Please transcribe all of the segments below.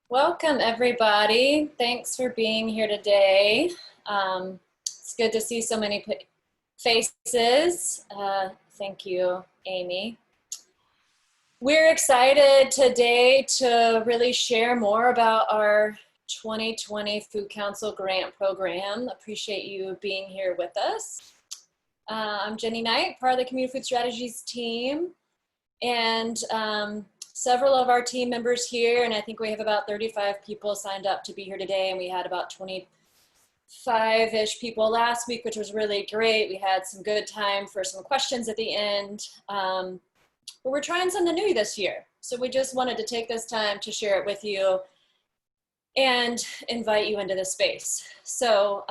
Welcome everybody. Thanks for being here today. It's good to see so many faces. Thank you, Amy. We're excited today to really share more about our 2020 Food Council Grant Program. Appreciate you being here with us. I'm Jenny Knight, part of the Community Food Strategies team, and several of our team members here, and I think we have about 35 people signed up to be here today, and we had about 25-ish people last week, which was really great. We had some good time for some questions at the end, but we're trying something new this year. So we just wanted to take this time to share it with you and invite you into this space. So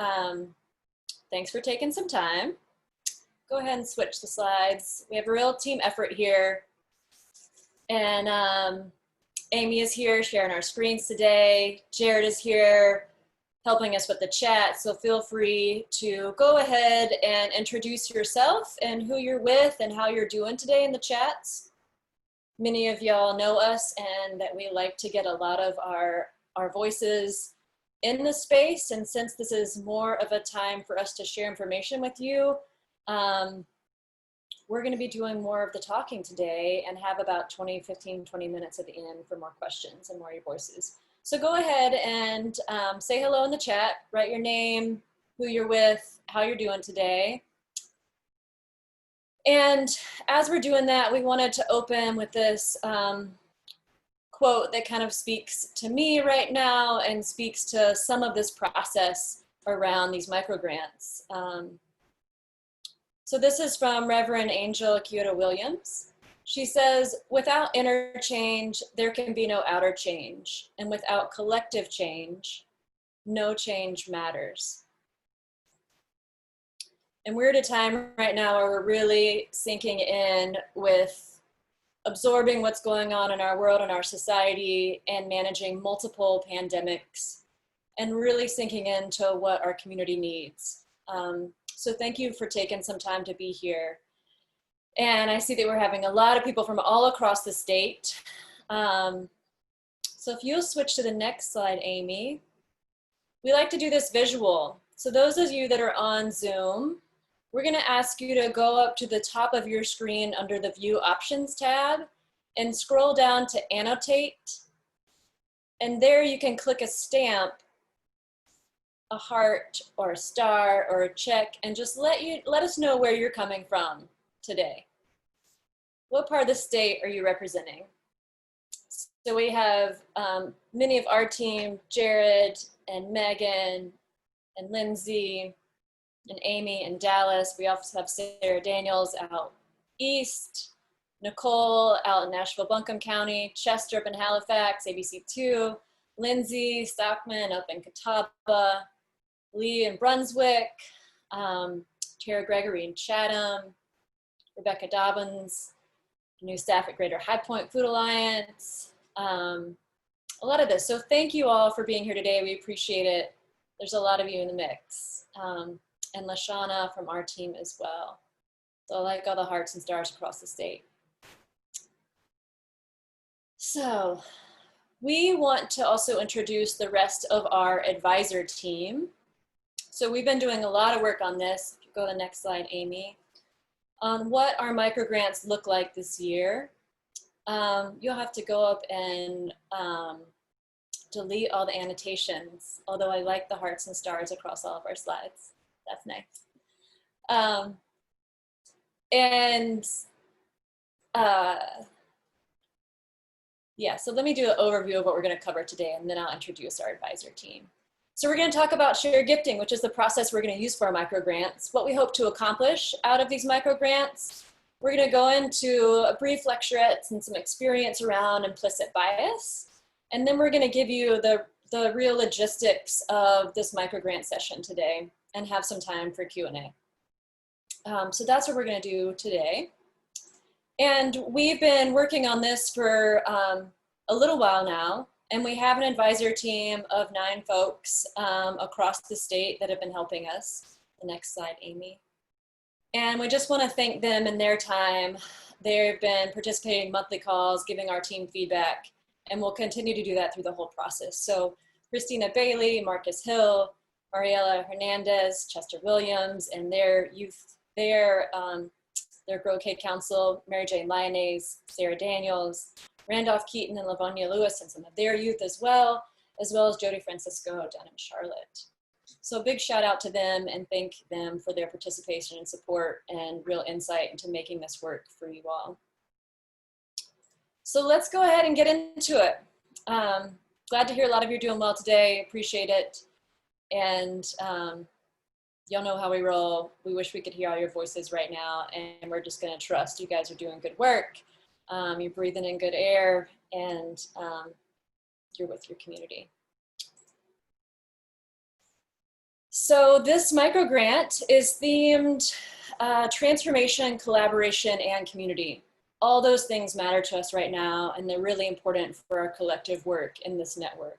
thanks for taking some time. Go ahead and switch the slides. We have a real team effort here. And Amy is here sharing our screens today. Jared is here helping us with the chat. So feel free to go ahead and introduce yourself and who you're with and how you're doing today in the chats. Many of y'all know us and that we like to get a lot of our voices in the space. And since this is more of a time for us to share information with you, we're going to be doing more of the talking today and have about 20 minutes at the end for more questions and more of your voices. So go ahead and say hello in the chat, write your name, who you're with, how you're doing today. And as we're doing that, we wanted to open with this quote that kind of speaks to me right now and speaks to some of this process around these microgrants. So this is from Reverend Angel Kyoto Williams. She says, without inner change, there can be no outer change. And without collective change, no change matters. And we're at a time right now where we're really sinking in with absorbing what's going on in our world and our society and managing multiple pandemics and really sinking into what our community needs. So thank you for taking some time to be here. And I see that we're having a lot of people from all across the state. So if you'll switch to the next slide, Amy. We like to do this visual. So those of you that are on Zoom, we're gonna ask you to go up to the top of your screen under the View Options tab and scroll down to Annotate. And there you can click a stamp, a heart or a star or a check, and just let us know where you're coming from today. What part of the state are you representing? So we have many of our team, Jared and Megan and Lindsay and Amy in Dallas. We also have Sarah Daniels out east, Nicole out in Nashville, Buncombe County, Chester up in Halifax, ABC2, Lindsay Stockman up in Catawba, Lee in Brunswick, Tara Gregory in Chatham, Rebecca Dobbins, new staff at Greater High Point Food Alliance, a lot of this. So thank you all for being here today. We appreciate it. There's a lot of you in the mix. And Lashana from our team as well. So I like all the hearts and stars across the state. So we want to also introduce the rest of our advisor team. So we've been doing a lot of work on this. Go to the next slide, Amy. On what our microgrants look like this year. You'll have to go up and delete all the annotations, although I like the hearts and stars across all of our slides. That's nice. Yeah, so let me do an overview of what we're going to cover today, and then I'll introduce our advisor team. So we're going to talk about shared gifting, which is the process we're going to use for our microgrants, what we hope to accomplish out of these microgrants. We're going to go into a brief lecturette and some experience around implicit bias, and then we're going to give you the real logistics of this microgrant session today and have some time for Q&A. So that's what we're going to do today. And we've been working on this for a little while now, and we have an advisor team of 9 folks across the state that have been helping us. The next slide, Amy. And we just want to thank them and their time. They've been participating in monthly calls, giving our team feedback, And we'll continue to do that through the whole process. So Christina Bailey, Marcus Hill, Mariela Hernandez, Chester Williams, and their youth, their Grow Kid Council, Mary Jane Lyonnaise, Sarah Daniels, Randolph Keaton and Lavonia Lewis, and some of their youth as well as Jody Francisco down in Charlotte. So big shout out to them and thank them for their participation and support and real insight into making this work for you all. So let's go ahead and get into it. Glad to hear a lot of you are doing well today, appreciate it. And y'all know how we roll. We wish we could hear all your voices right now, and we're just gonna trust you guys are doing good work. You're breathing in good air, and you're with your community. So this microgrant is themed transformation, collaboration, and community. All those things matter to us right now, and they're really important for our collective work in this network.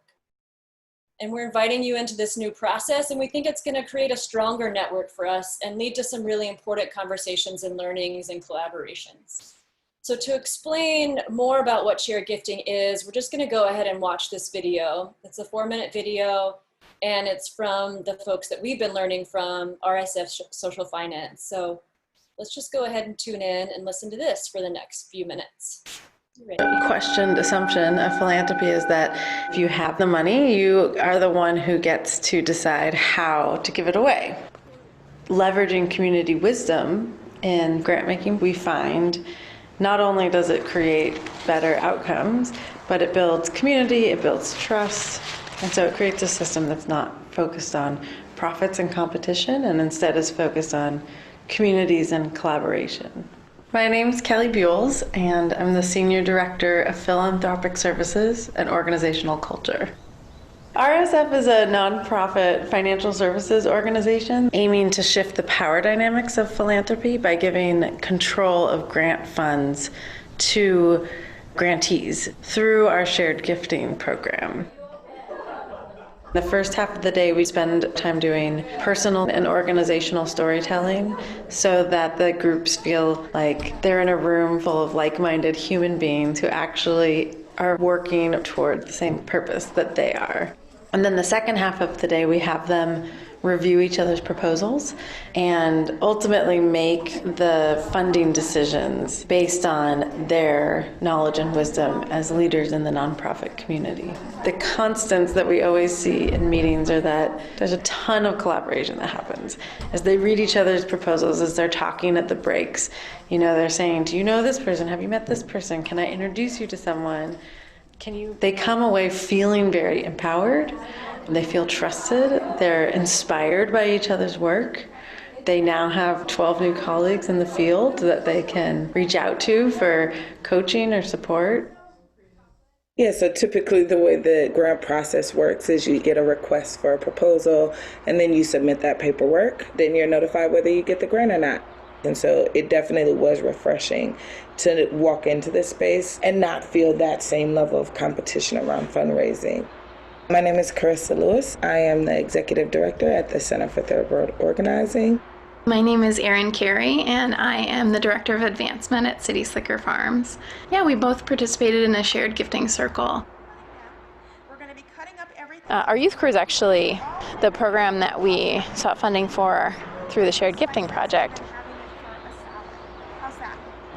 And we're inviting you into this new process, and we think it's gonna create a stronger network for us and lead to some really important conversations and learnings and collaborations. So to explain more about what shared gifting is, we're just gonna go ahead and watch this video. It's a 4-minute video, and it's from the folks that we've been learning from, RSF Social Finance. So let's just go ahead and tune in and listen to this for the next few minutes. Questioned assumption of philanthropy is that if you have the money, you are the one who gets to decide how to give it away. Leveraging community wisdom in grant making, we find not only does it create better outcomes, but it builds community, it builds trust, and so it creates a system that's not focused on profits and competition, and instead is focused on communities and collaboration. My name's Kelly Buell, and I'm the Senior Director of Philanthropic Services and Organizational Culture. RSF is a nonprofit financial services organization aiming to shift the power dynamics of philanthropy by giving control of grant funds to grantees through our shared gifting program. The first half of the day, we spend time doing personal and organizational storytelling so that the groups feel like they're in a room full of like-minded human beings who actually are working toward the same purpose that they are. And then the second half of the day, we have them review each other's proposals and ultimately make the funding decisions based on their knowledge and wisdom as leaders in the nonprofit community. The constants that we always see in meetings are that there's a ton of collaboration that happens. As they read each other's proposals, as they're talking at the breaks, you know, they're saying, do you know this person? Have you met this person? Can I introduce you to someone? They come away feeling very empowered. They feel trusted. They're inspired by each other's work. They now have 12 new colleagues in the field that they can reach out to for coaching or support. Yeah, so typically the way the grant process works is you get a request for a proposal, and then you submit that paperwork. Then you're notified whether you get the grant or not. And so it definitely was refreshing to walk into this space and not feel that same level of competition around fundraising. My name is Carissa Lewis. I am the Executive Director at the Center for Third World Organizing. My name is Erin Carey, and I am the Director of Advancement at City Slicker Farms. Yeah, we both participated in a shared gifting circle. Our youth crew is actually the program that we sought funding for through the Shared Gifting Project.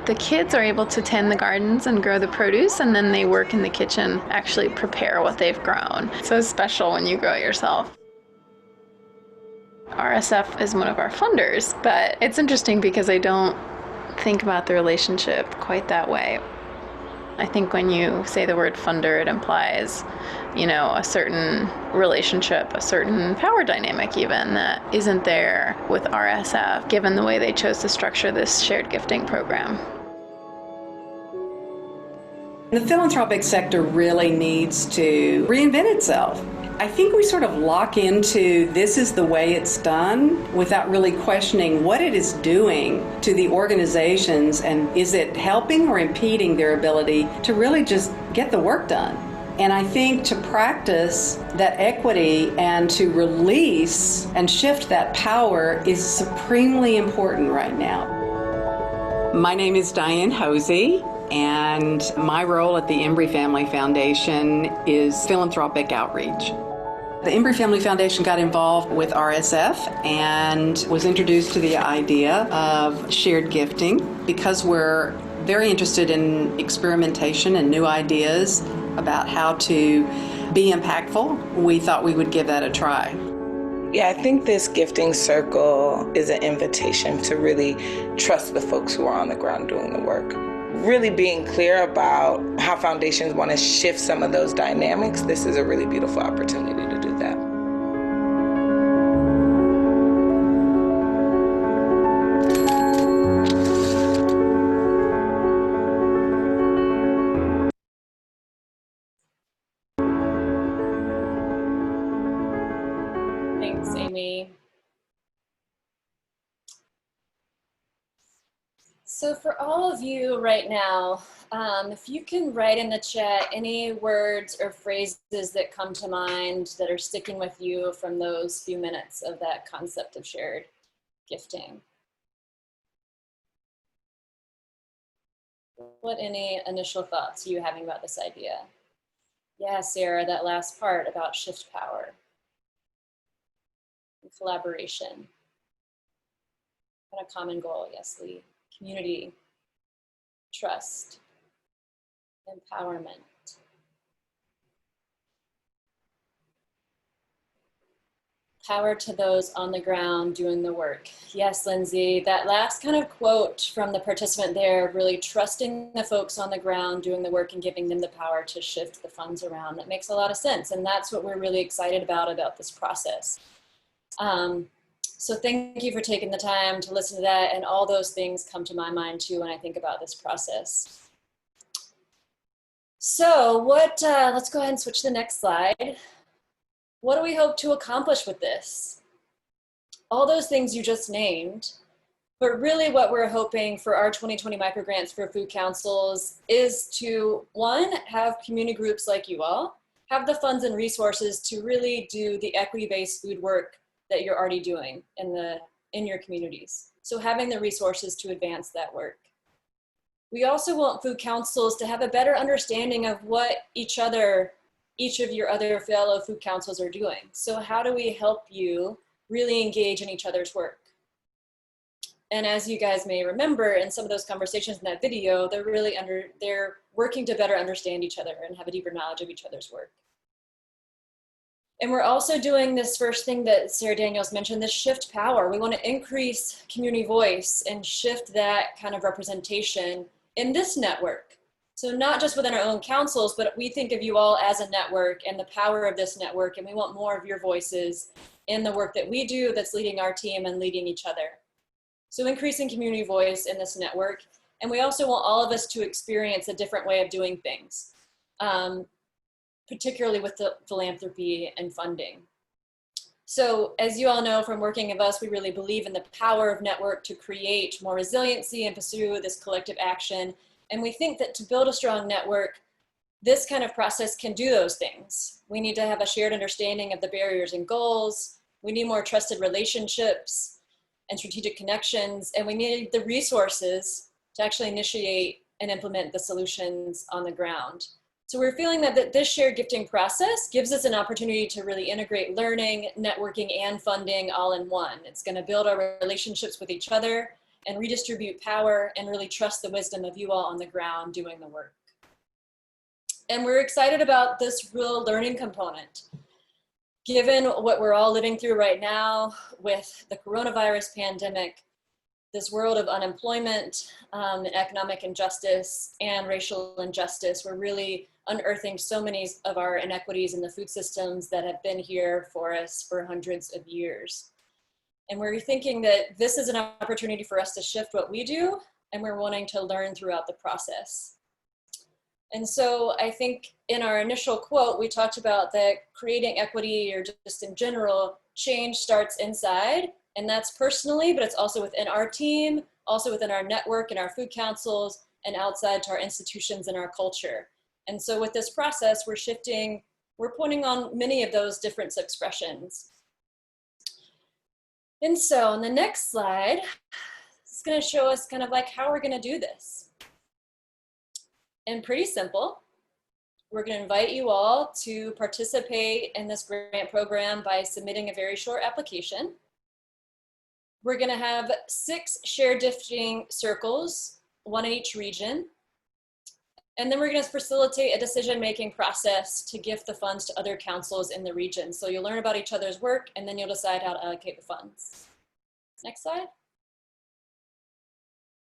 The kids are able to tend the gardens and grow the produce, and then they work in the kitchen, actually prepare what they've grown. So it's special when you grow it yourself. RSF is one of our funders, but it's interesting because I don't think about the relationship quite that way. I think when you say the word funder, it implies, you know, a certain relationship, a certain power dynamic even that isn't there with RSF, given the way they chose to structure this shared gifting program. The philanthropic sector really needs to reinvent itself. I think we sort of lock into this is the way it's done without really questioning what it is doing to the organizations, and is it helping or impeding their ability to really just get the work done. And I think to practice that equity and to release and shift that power is supremely important right now. My name is Diane Hosey, and my role at the Embry Family Foundation is philanthropic outreach. The Embry Family Foundation got involved with RSF and was introduced to the idea of shared gifting because we're very interested in experimentation and new ideas about how to be impactful. We thought we would give that a try. Yeah, I think this gifting circle is an invitation to really trust the folks who are on the ground doing the work. Really being clear about how foundations want to shift some of those dynamics, this is a really beautiful opportunity to do that. Thanks, Amy. So for all of you right now, if you can write in the chat any words or phrases that come to mind that are sticking with you from those few minutes of that concept of shared gifting. What any initial thoughts are you having about this idea? Yeah, Sarah, that last part about shift power and collaboration and a common goal. Yes, Lee. Community, trust, empowerment. Power to those on the ground doing the work. Yes, Lindsay, that last kind of quote from the participant there, really trusting the folks on the ground doing the work and giving them the power to shift the funds around. That makes a lot of sense. And that's what we're really excited about this process. So thank you for taking the time to listen to that, and all those things come to my mind too when I think about this process. So let's go ahead and switch to the next slide. What do we hope to accomplish with this? All those things you just named, but really what we're hoping for our 2020 microgrants for food councils is to, one, have community groups like you all, have the funds and resources to really do the equity-based food work that you're already doing in your communities. So having the resources to advance that work. We also want food councils to have a better understanding of what each of your other fellow food councils are doing. So how do we help you really engage in each other's work? And as you guys may remember in some of those conversations in that video, they're working to better understand each other and have a deeper knowledge of each other's work. And we're also doing this first thing that Sarah Daniels mentioned, this shift power. We want to increase community voice and shift that kind of representation in this network. So not just within our own councils, but we think of you all as a network and the power of this network, and we want more of your voices in the work that we do that's leading our team and leading each other. So increasing community voice in this network. And we also want all of us to experience a different way of doing things. Particularly with the philanthropy and funding. So as you all know from working with us, we really believe in the power of network to create more resiliency and pursue this collective action. And we think that to build a strong network, this kind of process can do those things. We need to have a shared understanding of the barriers and goals. We need more trusted relationships and strategic connections. And we need the resources to actually initiate and implement the solutions on the ground. So we're feeling that this shared gifting process gives us an opportunity to really integrate learning, networking, and funding all in one. It's going to build our relationships with each other and redistribute power and really trust the wisdom of you all on the ground doing the work. And we're excited about this real learning component. Given what we're all living through right now with the coronavirus pandemic, this world of unemployment, economic injustice, and racial injustice, we're really unearthing so many of our inequities in the food systems that have been here for us for hundreds of years. And we're thinking that this is an opportunity for us to shift what we do, and we're wanting to learn throughout the process. And so I think in our initial quote, we talked about that creating equity, or just in general, change starts inside. And that's personally, but it's also within our team, also within our network and our food councils, and outside to our institutions and our culture. And so with this process, we're pointing on many of those different expressions. And so on the next slide, it's going to show us kind of like how we're going to do this. and pretty simple. We're going to invite you all to participate in this grant program by submitting a very short application. We're going to have 6 shared gifting circles, 1 in each region. And then we're going to facilitate a decision-making process to gift the funds to other councils in the region. So you'll learn about each other's work, and then you'll decide how to allocate the funds. Next slide.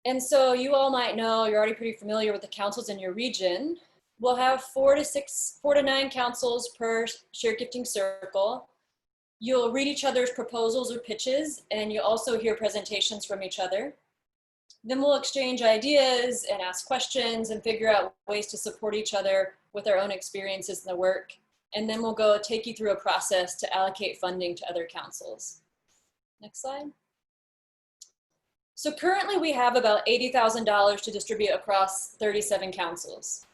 And so you all might know, you're already pretty familiar with the councils in your region. We'll have 4 to 9 councils per shared gifting circle. You'll read each other's proposals or pitches, and you'll also hear presentations from each other. Then we'll exchange ideas and ask questions and figure out ways to support each other with our own experiences in the work. And then we'll go take you through a process to allocate funding to other councils. Next slide. So currently we have about $80,000 to distribute across 37 councils.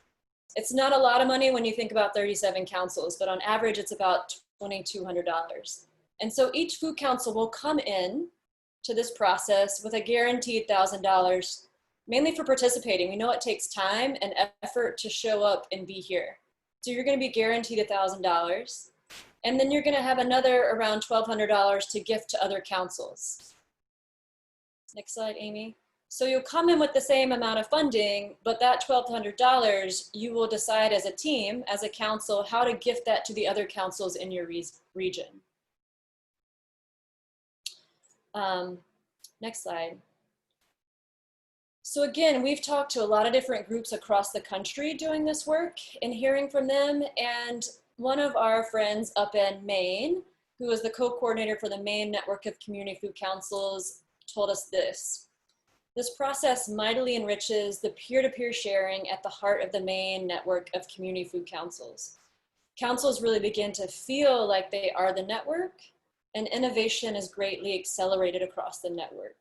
It's not a lot of money when you think about 37 councils, but on average it's about $2,200. And so each food council will come in to this process with a guaranteed $1,000, mainly for participating. We know it takes time and effort to show up and be here. So you're going to be guaranteed $1,000. And then you're going to have another around $1,200 to gift to other councils. Next slide, Amy. So you'll come in with the same amount of funding, but that $1,200, you will decide as a team, as a council, how to gift that to the other councils in your region. Next slide. So again, we've talked to a lot of different groups across the country doing this work and hearing from them. And one of our friends up in Maine, who is the co-coordinator for the Maine Network of Community Food Councils, told us this. This process mightily enriches the peer-to-peer sharing at the heart of the Maine Network of Community Food Councils. Councils really begin to feel like they are the network, and innovation is greatly accelerated across the network.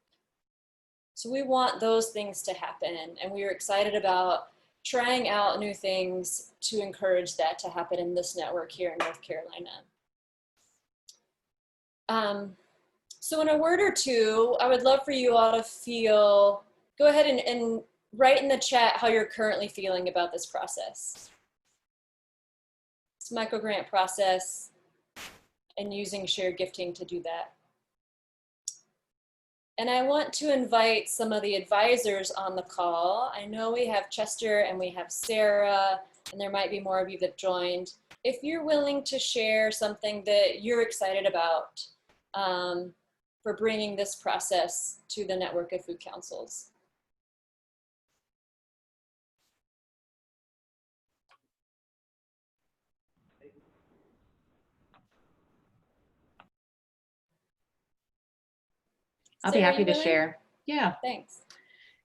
So we want those things to happen, and we are excited about trying out new things to encourage that to happen in this network here in North Carolina. So in a word or two, I would love for you all to feel, go ahead and write in the chat how you're currently feeling about this process. This microgrant process and using shared gifting to do that. And I want to invite some of the advisors on the call. I know we have Chester and we have Sarah, and there might be more of you that joined. If you're willing to share something that you're excited about for bringing this process to the network of food councils. I'll be Sarah, happy you to willing? share. Yeah. Thanks.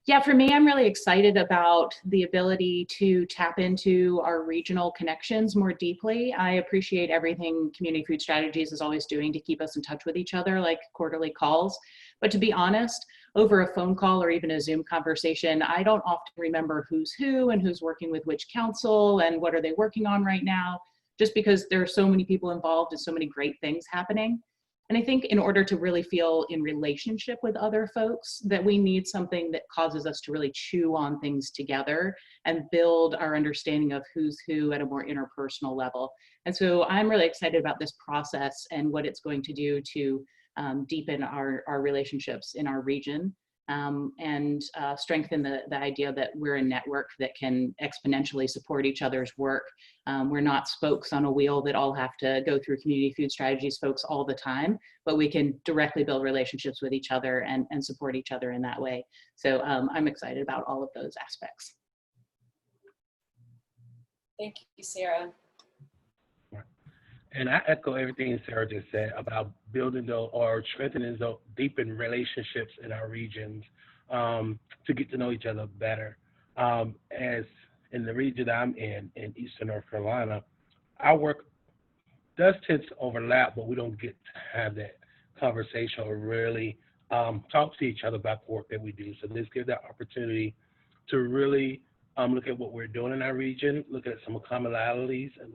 Yeah, for me, I'm really excited about the ability to tap into our regional connections more deeply. I appreciate everything Community Food Strategies is always doing to keep us in touch with each other, like quarterly calls. But to be honest, over a phone call or even a Zoom conversation, I don't often remember who's who and who's working with which council and what are they working on right now, just because there are so many people involved and so many great things happening. And I think in order to really feel in relationship with other folks, that we need something that causes us to really chew on things together and build our understanding of who's who at a more interpersonal level. And so I'm really excited about this process and what it's going to do to deepen our relationships in our region and strengthen the idea that we're a network that can exponentially support each other's work. We're not spokes on a wheel that all have to go through Community Food Strategies folks all the time, but we can directly build relationships with each other and support each other in that way. So I'm excited about all of those aspects. Thank you, Sarah. And I echo everything Sarah just said about building or strengthening those deepened relationships in our regions to get to know each other better. As in the region I'm in Eastern North Carolina, our work does tend to overlap, but we don't get to have that conversation or really talk to each other about the work that we do. So this gives that opportunity to really look at what we're doing in our region, look at some commonalities, and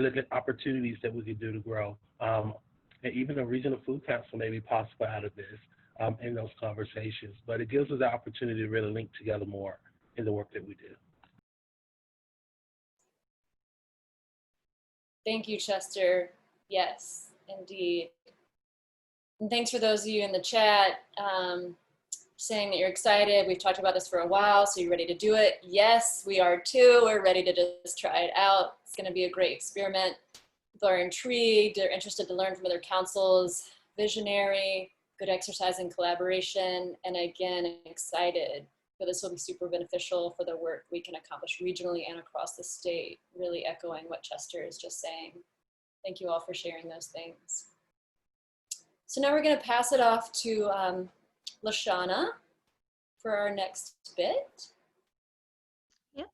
look at opportunities that we could do to grow. And even a regional food council may be possible out of this in those conversations. But it gives us the opportunity to really link together more in the work that we do. Thank you, Chester. Yes, indeed. And thanks for those of you in the chat saying that you're excited. We've talked about this for a while, so you're ready to do it. Yes, we are too. We're ready to just try it out. It's going to be a great experiment. People are intrigued, they're interested to learn from other councils, visionary, good exercise in collaboration, and again, excited. But this will be super beneficial for the work we can accomplish regionally and across the state, really echoing what Chester is just saying. Thank you all for sharing those things. So now we're going to pass it off to Lashana for our next bit. Yep.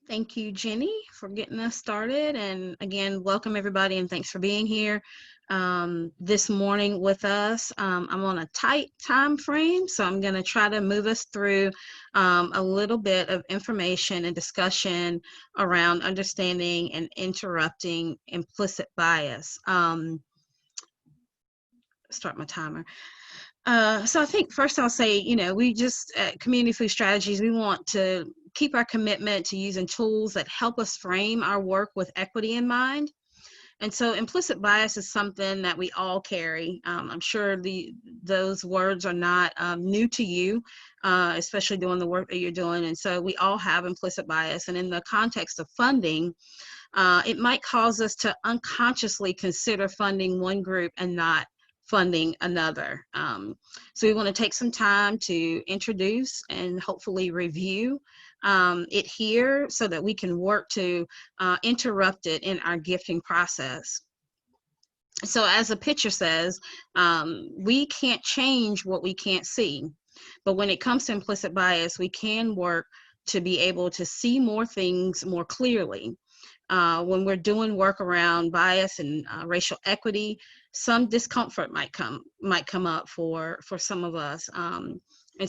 Thank you, Jenny, for getting us started. And again, welcome everybody and thanks for being here this morning with us. I'm on a tight time frame, so I'm going to try to move us through a little bit of information and discussion around understanding and interrupting implicit bias. Start my timer. So I think first I'll say, we just at Community Food Strategies, we want to keep our commitment to using tools that help us frame our work with equity in mind. And so implicit bias is something that we all carry. I'm sure those words are not new to you, especially doing the work that you're doing. And so we all have implicit bias. And in the context of funding, it might cause us to unconsciously consider funding one group and not funding another. So we want to take some time to introduce and hopefully review it here so that we can work to interrupt it in our gifting process. So as the picture says, we can't change what we can't see. But when it comes to implicit bias, we can work to be able to see more things more clearly. When we're doing work around bias and racial equity, some discomfort might come up for some of us. And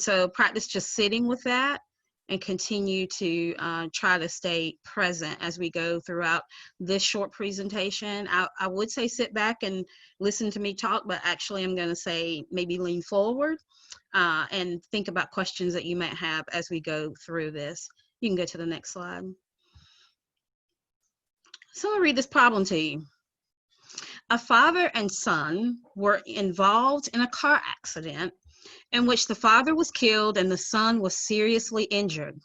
so practice just sitting with that and continue to try to stay present as we go throughout this short presentation. I would say sit back and listen to me talk, but actually I'm going to say maybe lean forward and think about questions that you might have as we go through this. You can go to the next slide. So I'll read this problem to you. A father and son were involved in a car accident in which the father was killed and the son was seriously injured.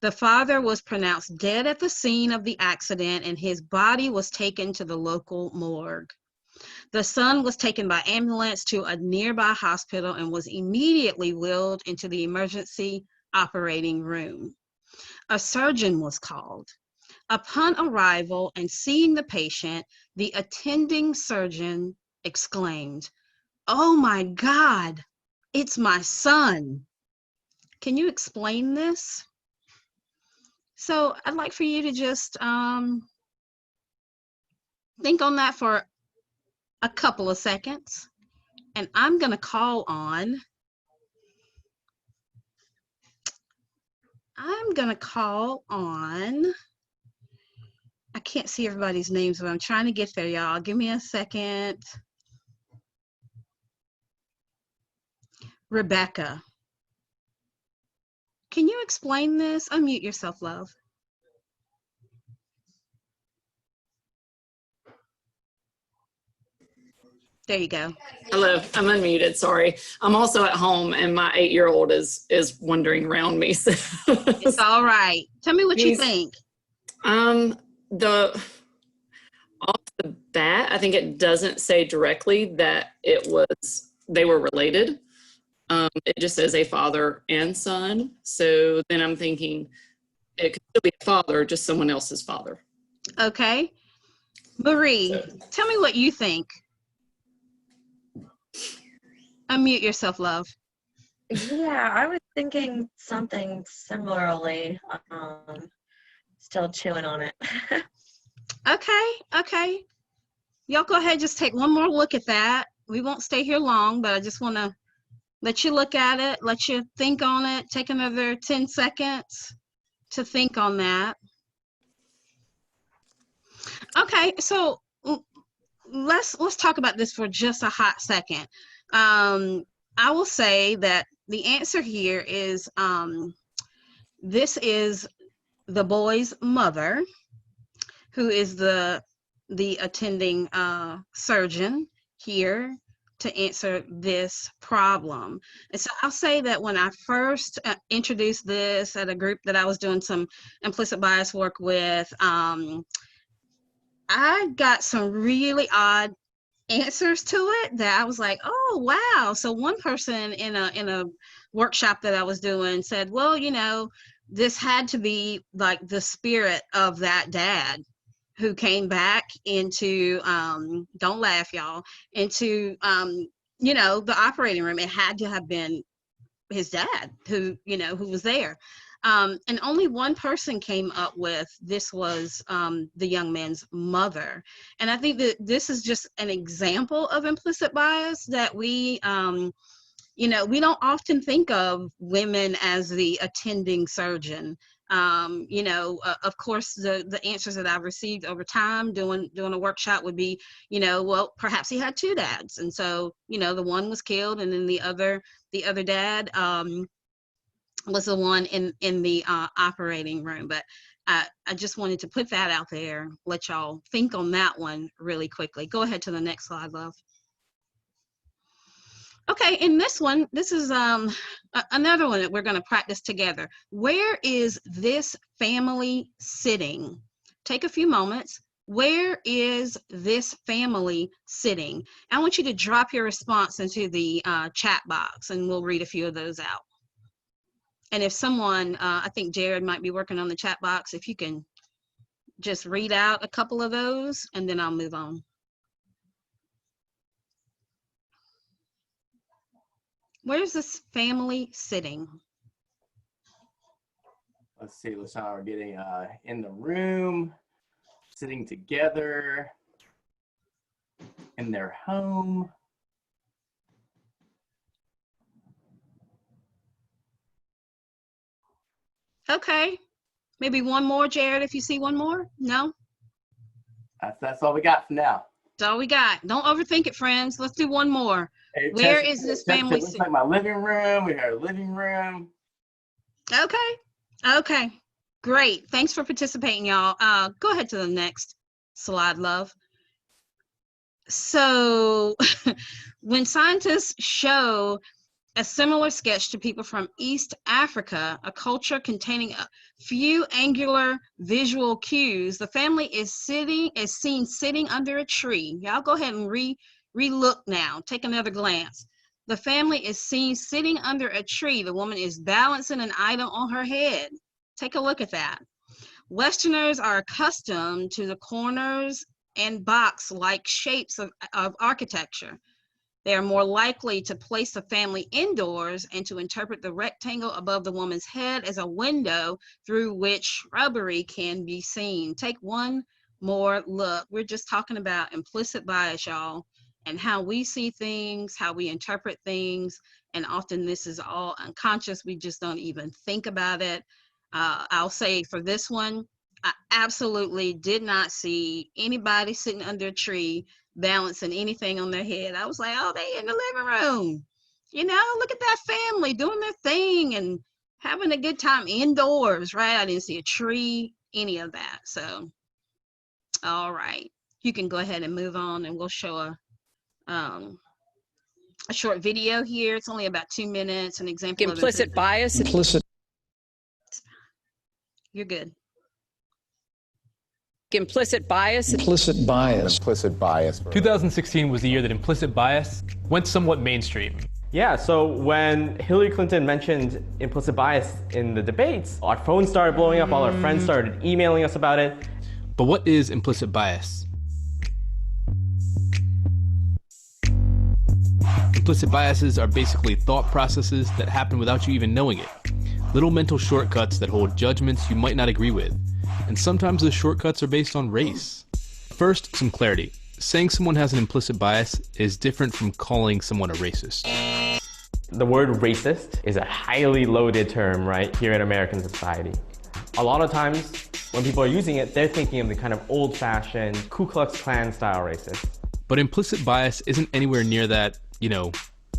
The father was pronounced dead at the scene of the accident and his body was taken to the local morgue. The son was taken by ambulance to a nearby hospital and was immediately wheeled into the emergency operating room. A surgeon was called. Upon arrival and seeing the patient, the attending surgeon exclaimed, "Oh my God, it's my son." Can you explain this? So I'd like for you to just think on that for a couple of seconds. And I'm going to call on I can't see everybody's names, but I'm trying to get there, y'all. Give me a second. Rebecca. Can you explain this? Unmute yourself, love. There you go. Hello, I'm unmuted, sorry. I'm also at home and my 8-year-old is wandering around me. So. It's all right. Tell me what you think. Off the bat, I think it doesn't say directly that they were related. It just says a father and son. So then I'm thinking it could still be a father, just someone else's father. Okay. Marie, tell me what you think. Unmute yourself, love. Yeah, I was thinking something similarly. Still chewing on it. Okay. Y'all go ahead, just take one more look at that. We won't stay here long, but I just want to let you look at it, let you think on it, take another 10 seconds to think on that. Okay, so let's talk about this for just a hot second. I will say that the answer here is this is the boy's mother, who is the the attending surgeon here to answer this problem. And so I'll say that when I first introduced this at a group that I was doing some implicit bias work with, I got some really odd answers to it that I was like, oh wow. So one person in a workshop that I was doing said, well, you know, this had to be like the spirit of that dad who came back into don't laugh y'all, into you know, the operating room. It had to have been his dad who, you know, who was there. And only one person came up with this was the young man's mother. And I think that this is just an example of implicit bias that we, you know, we don't often think of women as the attending surgeon. You know, of course, the answers that I've received over time doing a workshop would be, you know, well, perhaps he had two dads. And so, you know, the one was killed and then the other dad, was the one in the operating room. But I just wanted to put that out there, let y'all think on that one really quickly. Go ahead to the next slide, love. Okay, in this one, this is another one that we're going to practice together. Where is this family sitting? Take a few moments. Where is this family sitting? I want you to drop your response into the chat box, and we'll read a few of those out. And if someone, I think Jared might be working on the chat box, if you can just read out a couple of those, and then I'll move on. Where's this family sitting? Let's see, LaShawn, we're getting in the room, sitting together, in their home. Okay, maybe one more, Jared, if you see one more. No? That's all we got for now. That's all we got. Don't overthink it, friends. Let's do one more. Hey, Where is this family? It looks like my living room. We have a living room. Okay. Okay. Great. Thanks for participating, y'all. Go ahead to the next slide, love. So when scientists show a similar sketch to people from East Africa, a culture containing a few angular visual cues, the family is seen sitting under a tree. Y'all go ahead and re-look now. Take another glance. The family is seen sitting under a tree. The woman is balancing an item on her head. Take a look at that. Westerners are accustomed to the corners and box-like shapes of architecture. They are more likely to place the family indoors and to interpret the rectangle above the woman's head as a window through which shrubbery can be seen. Take one more look. We're just talking about implicit bias, y'all, and how we see things, how we interpret things, and often this is all unconscious. We just don't even think about it. I'll say for this one, I absolutely did not see anybody sitting under a tree balancing anything on their head. I was like, oh, they in the living room. You know, look at that family doing their thing and having a good time indoors, right? I didn't see a tree, any of that. So, all right. You can go ahead and move on and we'll show a short video here. It's only about 2 minutes, an example implicit of bias. Implicit. You're good. Implicit bias. Implicit bias. Implicit bias. 2016 was the year that implicit bias went somewhat mainstream. Yeah, so when Hillary Clinton mentioned implicit bias in the debates, our phones started blowing up, all our friends started emailing us about it. But what is implicit bias? Implicit biases are basically thought processes that happen without you even knowing it. Little mental shortcuts that hold judgments you might not agree with. And sometimes the shortcuts are based on race. First, some clarity. Saying someone has an implicit bias is different from calling someone a racist. The word racist is a highly loaded term, right, here in American society. A lot of times, when people are using it, they're thinking of the kind of old-fashioned Ku Klux Klan style racist. But implicit bias isn't anywhere near that,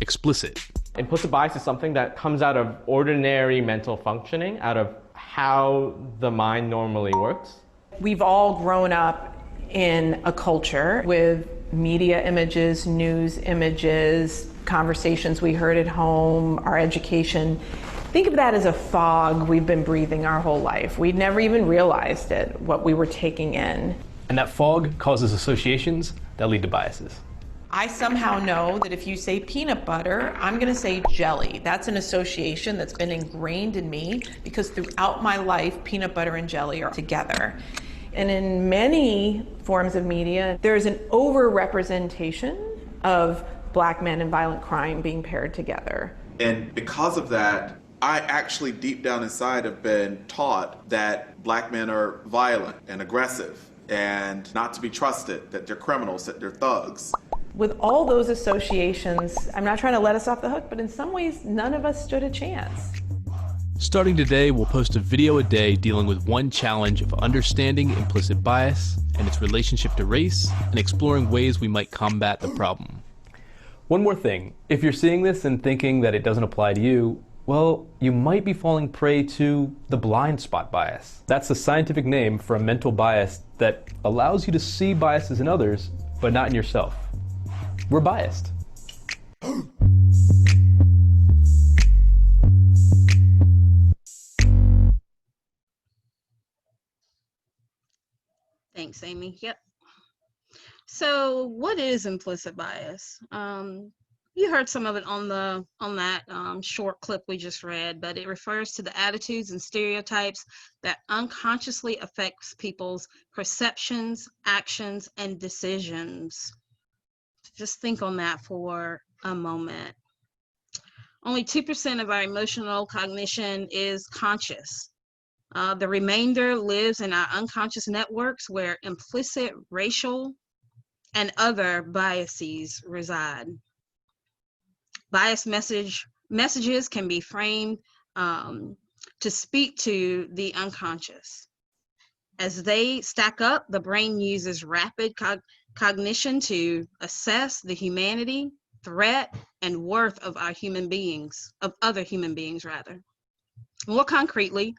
explicit. Implicit bias is something that comes out of ordinary mental functioning, out of how the mind normally works. We've all grown up in a culture with media images, news images, conversations we heard at home, our education. Think of that as a fog we've been breathing our whole life. We'd never even realized it, what we were taking in. And that fog causes associations that lead to biases. I somehow know that if you say peanut butter, I'm going to say jelly. That's an association that's been ingrained in me because throughout my life, peanut butter and jelly are together. And in many forms of media, there's an over-representation of Black men and violent crime being paired together. And because of that, I actually deep down inside have been taught that Black men are violent and aggressive and not to be trusted, that they're criminals, that they're thugs. With all those associations, I'm not trying to let us off the hook, but in some ways, none of us stood a chance. Starting today, we'll post a video a day dealing with one challenge of understanding implicit bias and its relationship to race and exploring ways we might combat the problem. One more thing, if you're seeing this and thinking that it doesn't apply to you, well, you might be falling prey to the blind spot bias. That's the scientific name for a mental bias that allows you to see biases in others, but not in yourself. We're biased. Thanks, Amy. Yep. So what is implicit bias? You heard some of it on that short clip we just read, but it refers to the attitudes and stereotypes that unconsciously affects people's perceptions, actions, and decisions. Just think on that for a moment. Only 2% of our emotional cognition is conscious. The remainder lives in our unconscious networks where implicit racial and other biases reside. Bias messages can be framed to speak to the unconscious. As they stack up, the brain uses rapid cognition to assess the humanity, threat, and worth of other human beings rather. More concretely,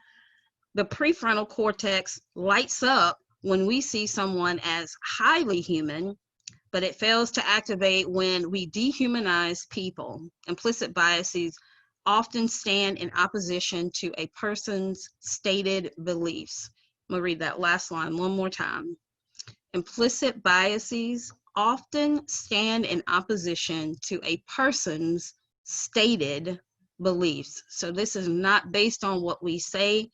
the prefrontal cortex lights up when we see someone as highly human, but it fails to activate when we dehumanize people. Implicit biases often stand in opposition to a person's stated beliefs. I'm gonna read that last line one more time. Implicit biases often stand in opposition to a person's stated beliefs. So this is not based on what we say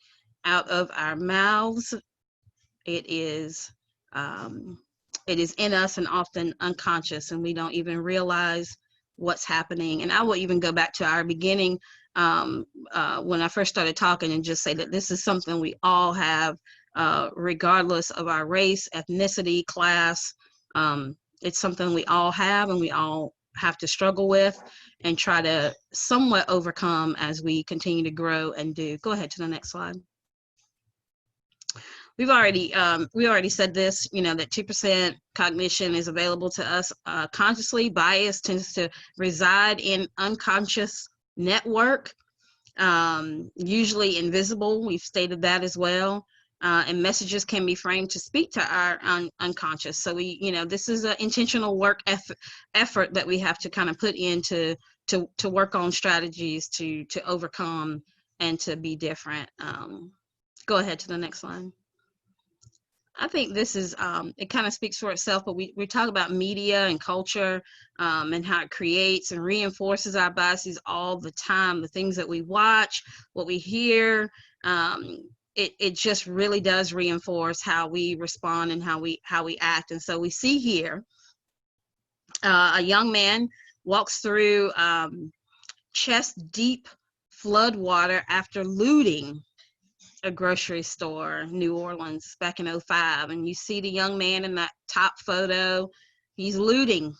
out of our mouths. It is in us and often unconscious, and we don't even realize what's happening. And I will even go back to our beginning when I first started talking and just say that this is something we all have, regardless of our race, ethnicity, class. It's something we all have and we all have to struggle with and try to somewhat overcome as we continue to grow and do. Go ahead to the next slide. We already said this, that 2% cognition is available to us consciously. Bias tends to reside in unconscious network, usually invisible. We've stated that as well. And messages can be framed to speak to our unconscious. So this is an intentional work effort that we have to kind of put into to work on strategies to overcome and to be different. Go ahead to the next slide. I think this is, it kind of speaks for itself, but we talk about media and culture and how it creates and reinforces our biases all the time. The things that we watch, what we hear, it just really does reinforce how we respond and how we act. And so we see here a young man walks through chest-deep flood water after looting a grocery store, New Orleans, back in '05. And you see the young man in that top photo, he's looting.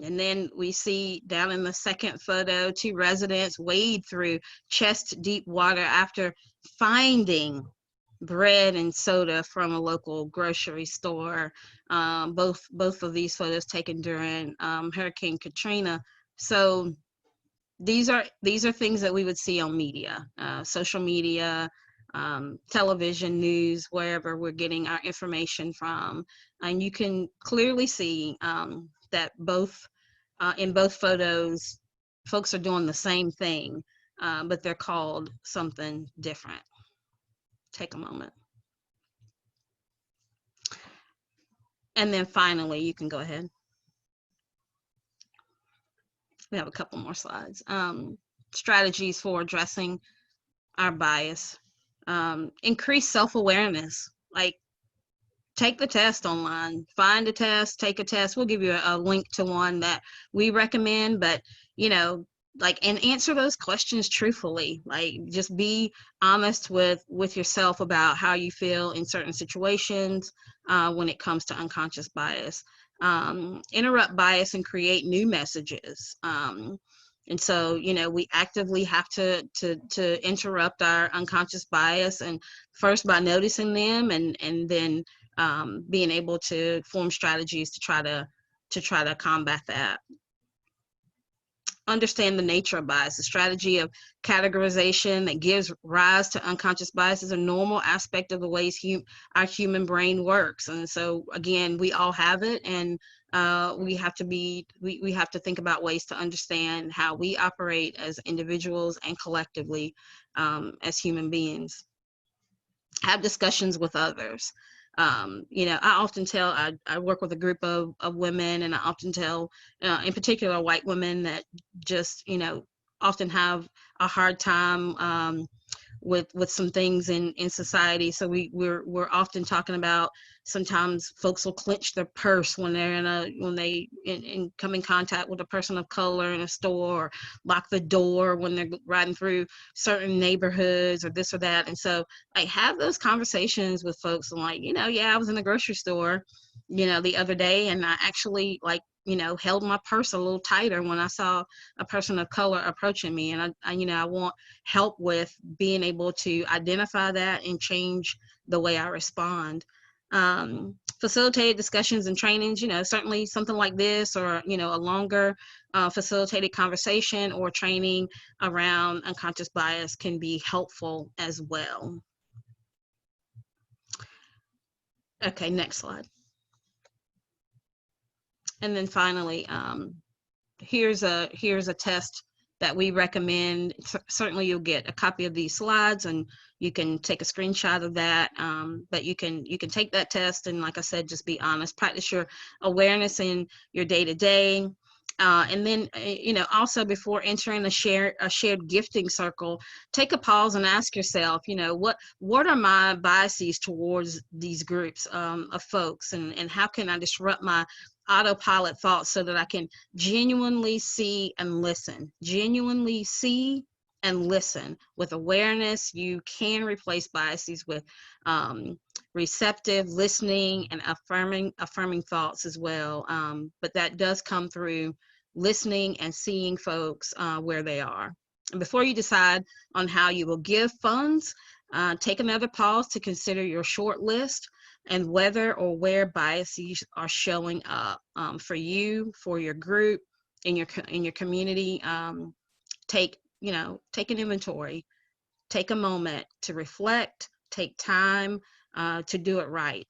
And then we see down in the second photo, 2 residents wade through chest-deep water after finding bread and soda from a local grocery store. Both of these photos taken during Hurricane Katrina. So these are things that we would see on media, social media, television, news, wherever we're getting our information from. And you can clearly see that in both photos, folks are doing the same thing, but they're called something different. Take a moment. And then finally, you can go ahead. We have a couple more slides. Strategies for addressing our bias. Increase self-awareness. Like, take the test online, find a test, take a test. We'll give you a link to one that we recommend, but and answer those questions truthfully. Like, just be honest with yourself about how you feel in certain situations when it comes to unconscious bias. Interrupt bias and create new messages. And so, we actively have to interrupt our unconscious bias, and first by noticing them, and then being able to form strategies to try to combat that. Understand the nature of bias. The strategy of categorization that gives rise to unconscious bias is a normal aspect of the ways our human brain works. And so, again, we all have it, and we have to think about ways to understand how we operate as individuals and collectively as human beings. Have discussions with others. I often tell, I work with a group of women, and I often tell, in particular, white women that just, often have a hard time with some things in society. So we're often talking about, sometimes folks will clench their purse when they come in contact with a person of color in a store, or lock the door when they're riding through certain neighborhoods, or this or that. And so I have those conversations with folks. I'm like, I was in the grocery store, the other day, and I actually held my purse a little tighter when I saw a person of color approaching me. And I want help with being able to identify that and change the way I respond. Facilitated discussions and trainings, certainly something like this, or, a longer facilitated conversation or training around unconscious bias can be helpful as well. Okay, next slide. And then finally, here's a test that we recommend. Certainly you'll get a copy of these slides, and you can take a screenshot of that, but you can take that test, and like I said, just be honest. Practice your awareness in your day-to-day. And then, also before entering a shared gifting circle, take a pause and ask yourself, what are my biases towards these groups of folks, and how can I disrupt my autopilot thoughts so that I can genuinely see and listen. Genuinely see and listen. With awareness, you can replace biases with receptive listening and affirming thoughts as well. But that does come through listening and seeing folks where they are. And before you decide on how you will give funds, take another pause to consider your short list and whether or where biases are showing up for you, for your group, in your community. Take an inventory, take a moment to reflect, take time to do it right,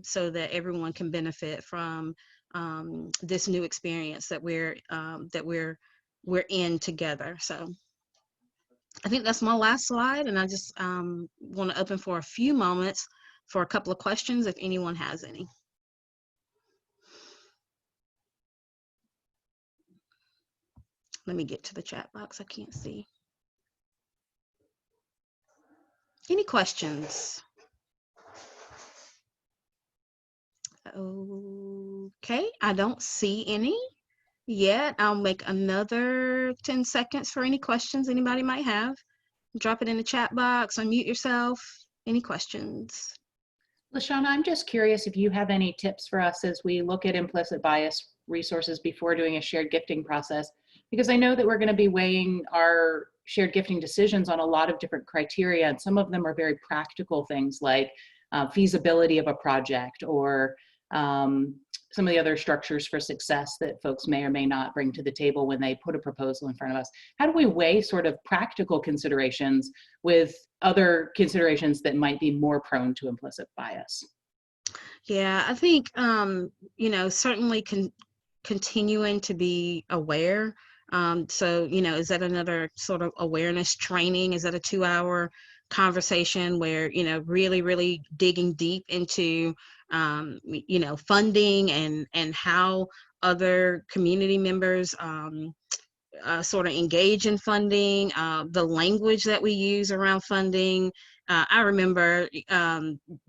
so that everyone can benefit from this new experience that we're in together. So I think that's my last slide, and I just want to open for a few moments for a couple of questions if anyone has any. Let me get to the chat box. I can't see. Any questions? Okay, I don't see any yet. I'll make another 10 seconds for any questions anybody might have. Drop it in the chat box, unmute yourself. Any questions? LaShawna, I'm just curious if you have any tips for us as we look at implicit bias resources before doing a shared gifting process, because I know that we're going to be weighing our shared gifting decisions on a lot of different criteria, and some of them are very practical things like feasibility of a project, or some of the other structures for success that folks may or may not bring to the table when they put a proposal in front of us. How do we weigh sort of practical considerations with other considerations that might be more prone to implicit bias? Yeah, I think, certainly continuing to be aware. So, is that another sort of awareness training? Is that a 2-hour conversation where, really, really digging deep into, funding and how other community members sort of engage in funding, the language that we use around funding. I remember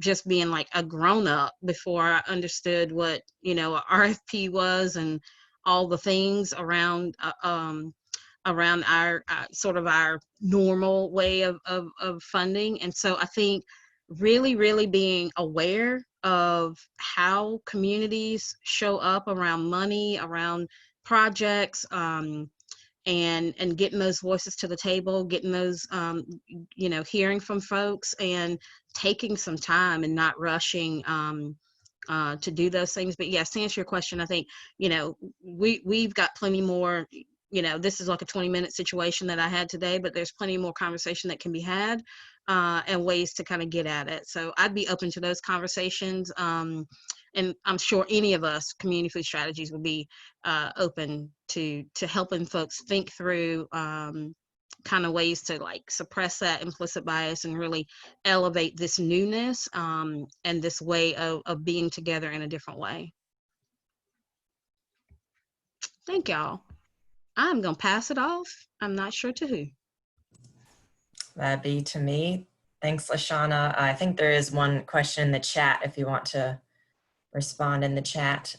just being like a grown up before I understood what, a RFP was and all the things around our sort of our normal way of funding. And so I think really, really being aware of how communities show up around money, around projects, and getting those voices to the table, getting those, hearing from folks and taking some time and not rushing to do those things. But yes, to answer your question, I think, we've got plenty more, this is like a 20-minute situation that I had today, but there's plenty more conversation that can be had and ways to kind of get at it. So I'd be open to those conversations. And I'm sure any of us, Community Food Strategies, will be open to helping folks think through kind of ways to like suppress that implicit bias and really elevate this newness and this way of being together in a different way. Thank y'all. I'm going to pass it off. I'm not sure to who. That'd be to me. Thanks, Lashana. I think there is one question in the chat if you want to respond in the chat.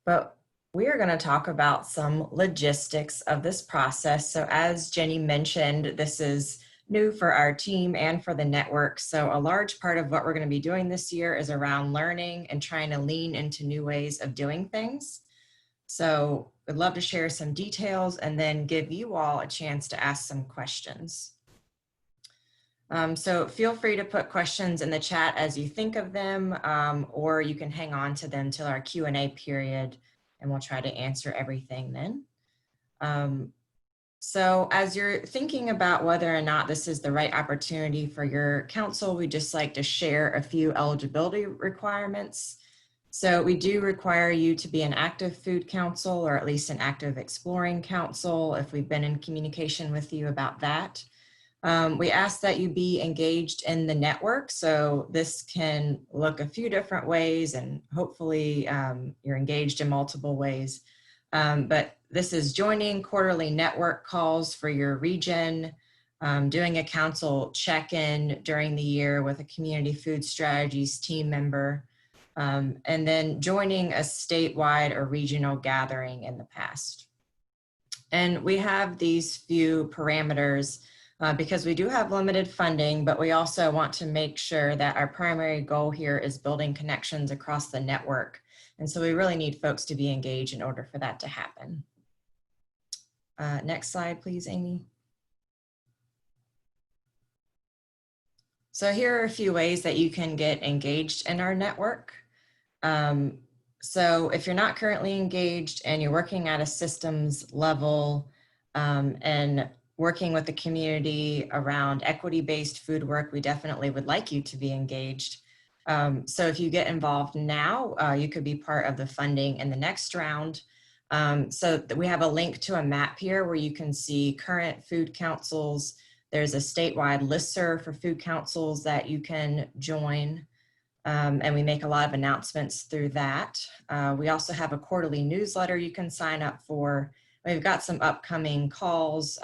But we are going to talk about some logistics of this process. So as Jenny mentioned, this is new for our team and for the network. So a large part of what we're going to be doing this year is around learning and trying to lean into new ways of doing things. So I'd love to share some details and then give you all a chance to ask some questions. So feel free to put questions in the chat as you think of them, or you can hang on to them till our Q&A period and we'll try to answer everything then. So as you're thinking about whether or not this is the right opportunity for your council, we just like to share a few eligibility requirements. So we do require you to be an active food council or at least an active exploring council if we've been in communication with you about that. We ask that you be engaged in the network. So this can look a few different ways and hopefully you're engaged in multiple ways. But this is joining quarterly network calls for your region, doing a council check-in during the year with a community food strategies team member, and then joining a statewide or regional gathering in the past. And we have these few parameters because we do have limited funding, but we also want to make sure that our primary goal here is building connections across the network. And so we really need folks to be engaged in order for that to happen. Next slide, please, Amy. So here are a few ways that you can get engaged in our network. So if you're not currently engaged and you're working at a systems level and working with the community around equity-based food work, we definitely would like you to be engaged. So if you get involved now, you could be part of the funding in the next round. So we have a link to a map here where you can see current food councils. There's a statewide listserv for food councils that you can join. And we make a lot of announcements through that. We also have a quarterly newsletter you can sign up for. We've got some upcoming calls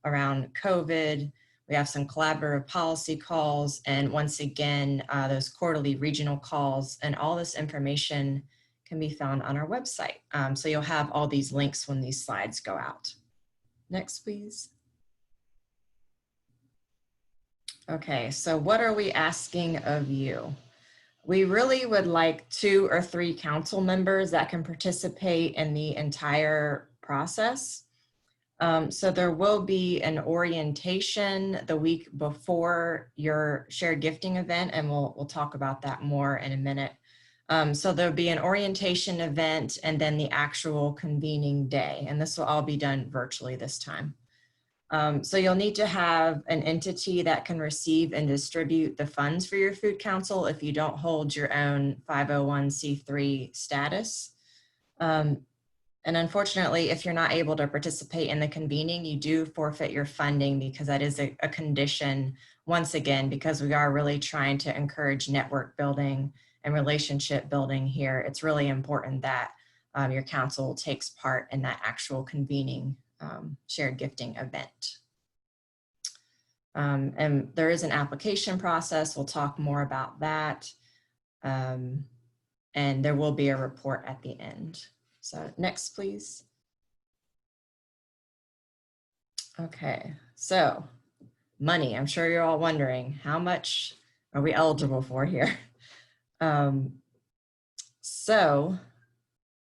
around COVID. We have some collaborative policy calls, and once again, those quarterly regional calls, and all this information can be found on our website. So you'll have all these links when these slides go out. Next, please. Okay, so what are we asking of you? We really would like 2 or 3 council members that can participate in the entire process. So there will be an orientation the week before your shared gifting event, and we'll talk about that more in a minute. So there'll be an orientation event and then the actual convening day. And this will all be done virtually this time. So you'll need to have an entity that can receive and distribute the funds for your food council if you don't hold your own 501c3 status. And unfortunately, if you're not able to participate in the convening, you do forfeit your funding, because that is a condition, once again, because we are really trying to encourage network building and relationship building here. It's really important that your council takes part in that actual convening shared gifting event. And there is an application process. We'll talk more about that. And there will be a report at the end. So next, please. Okay, so money. I'm sure you're all wondering, how much are we eligible for here? So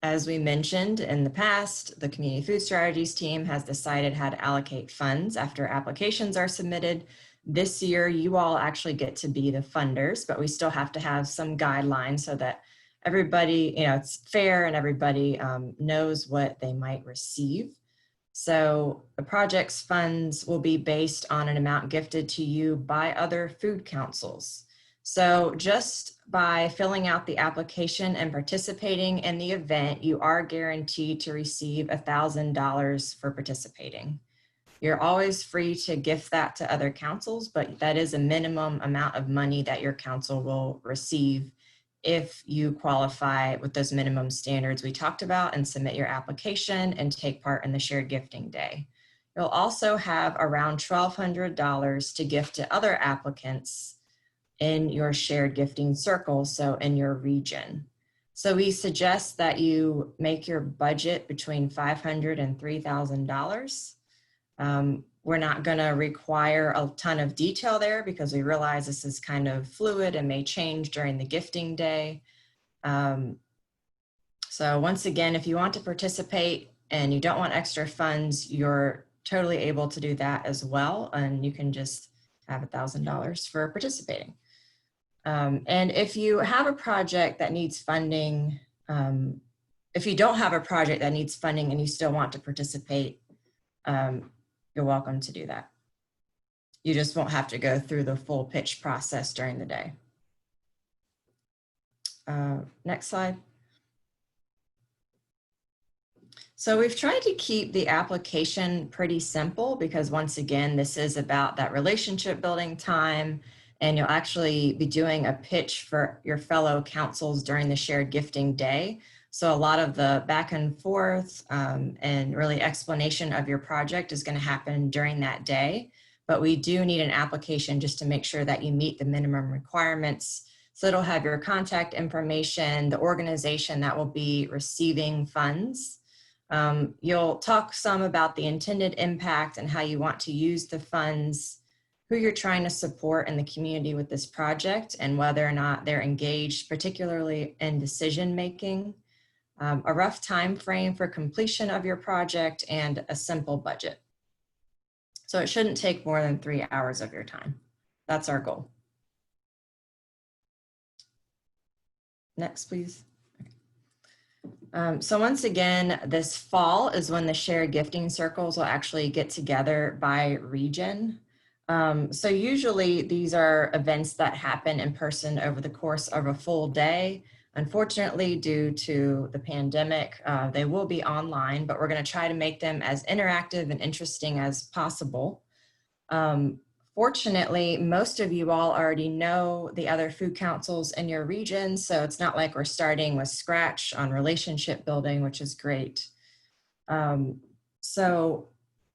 as we mentioned in the past, the Community Food Strategies team has decided how to allocate funds after applications are submitted. This year, you all actually get to be the funders, but we still have to have some guidelines so that everybody, it's fair and everybody knows what they might receive. So the project's funds will be based on an amount gifted to you by other food councils. So just by filling out the application and participating in the event, you are guaranteed to receive $1,000 for participating. You're always free to gift that to other councils, but that is a minimum amount of money that your council will receive if you qualify with those minimum standards we talked about and submit your application and take part in the shared gifting day. You'll also have around $1,200 to gift to other applicants in your shared gifting circle, so in your region. So we suggest that you make your budget between $500 and $3,000. We're not going to require a ton of detail there because we realize this is kind of fluid and may change during the gifting day. So once again, if you want to participate and you don't want extra funds, you're totally able to do that as well. And you can just have $1,000 for participating. And if you have a project that needs funding, if you don't have a project that needs funding and you still want to participate, you're welcome to do that. You just won't have to go through the full pitch process during the day. Next slide. So we've tried to keep the application pretty simple because once again, this is about that relationship building time, and you'll actually be doing a pitch for your fellow councils during the shared gifting day. So a lot of the back and forth and really explanation of your project is going to happen during that day. But we do need an application just to make sure that you meet the minimum requirements. So it'll have your contact information, the organization that will be receiving funds. You'll talk some about the intended impact and how you want to use the funds, who you're trying to support in the community with this project, and whether or not they're engaged, particularly in decision making. A rough time frame for completion of your project, and a simple budget. So it shouldn't take more than 3 hours of your time. That's our goal. Next, please. So once again, this fall is when the shared gifting circles will actually get together by region. So usually these are events that happen in person over the course of a full day. Unfortunately, due to the pandemic, they will be online, but we're going to try to make them as interactive and interesting as possible. Fortunately, most of you all already know the other food councils in your region, so it's not like we're starting with scratch on relationship building, which is great. So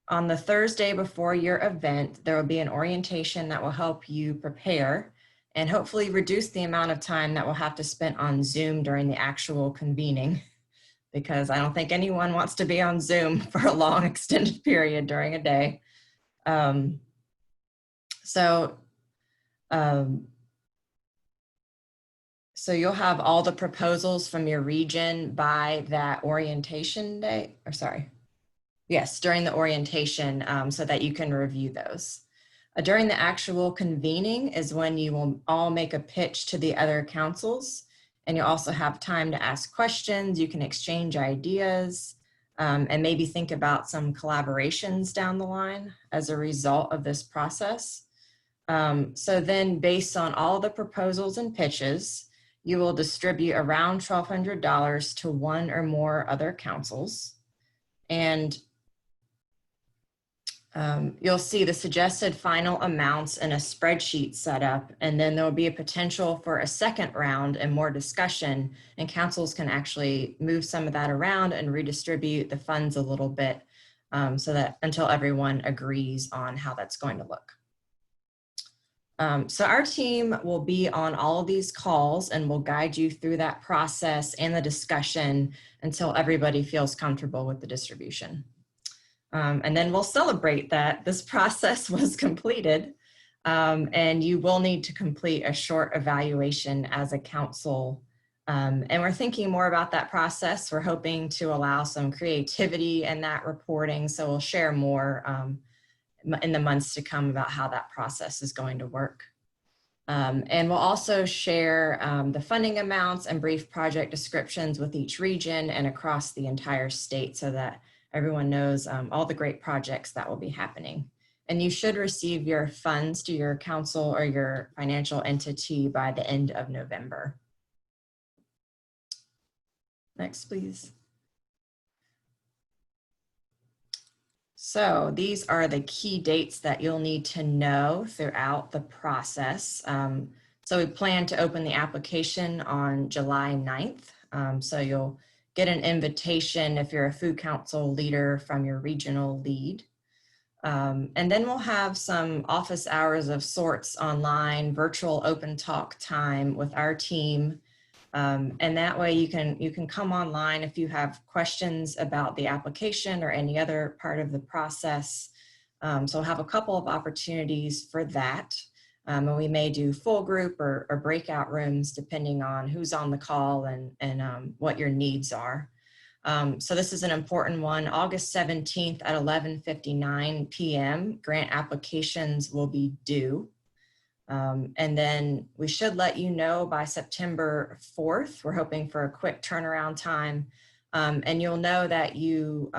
on the Thursday before your event, there will be an orientation that will help you prepare and hopefully reduce the amount of time that we'll have to spend on Zoom during the actual convening, because I don't think anyone wants to be on Zoom for a long extended period during a day. So you'll have all the proposals from your region by that orientation day, or sorry, yes, during the orientation, so that you can review those. During the actual convening is when you will all make a pitch to the other councils. And you'll also have time to ask questions. You can exchange ideas, and maybe think about some collaborations down the line as a result of this process. So then based on all the proposals and pitches, you will distribute around $1,200 to one or more other councils. And you'll see the suggested final amounts in a spreadsheet set up, and then there'll be a potential for a second round and more discussion, and councils can actually move some of that around and redistribute the funds a little bit, so that until everyone agrees on how that's going to look. So our team will be on all of these calls and will guide you through that process and the discussion until everybody feels comfortable with the distribution. And then we'll celebrate that this process was completed, and you will need to complete a short evaluation as a council. And we're thinking more about that process. We're hoping to allow some creativity in that reporting, so we'll share more in the months to come about how that process is going to work. And we'll also share the funding amounts and brief project descriptions with each region and across the entire state, so that everyone knows all the great projects that will be happening. And you should receive your funds to your council or your financial entity by the end of November. Next, please. So these are the key dates that you'll need to know throughout the process. So we plan to open the application on July 9th. So you'll get an invitation if you're a food council leader from your regional lead. And then we'll have some office hours of sorts online, virtual open talk time with our team. And that way you can come online if you have questions about the application or any other part of the process. So we'll have a couple of opportunities for that. And we may do full group or breakout rooms depending on who's on the call and what your needs are. So this is an important one. August 17th at 11:59 p.m. grant applications will be due. And then we should let you know by September 4th. We're hoping for a quick turnaround time. And you'll know that you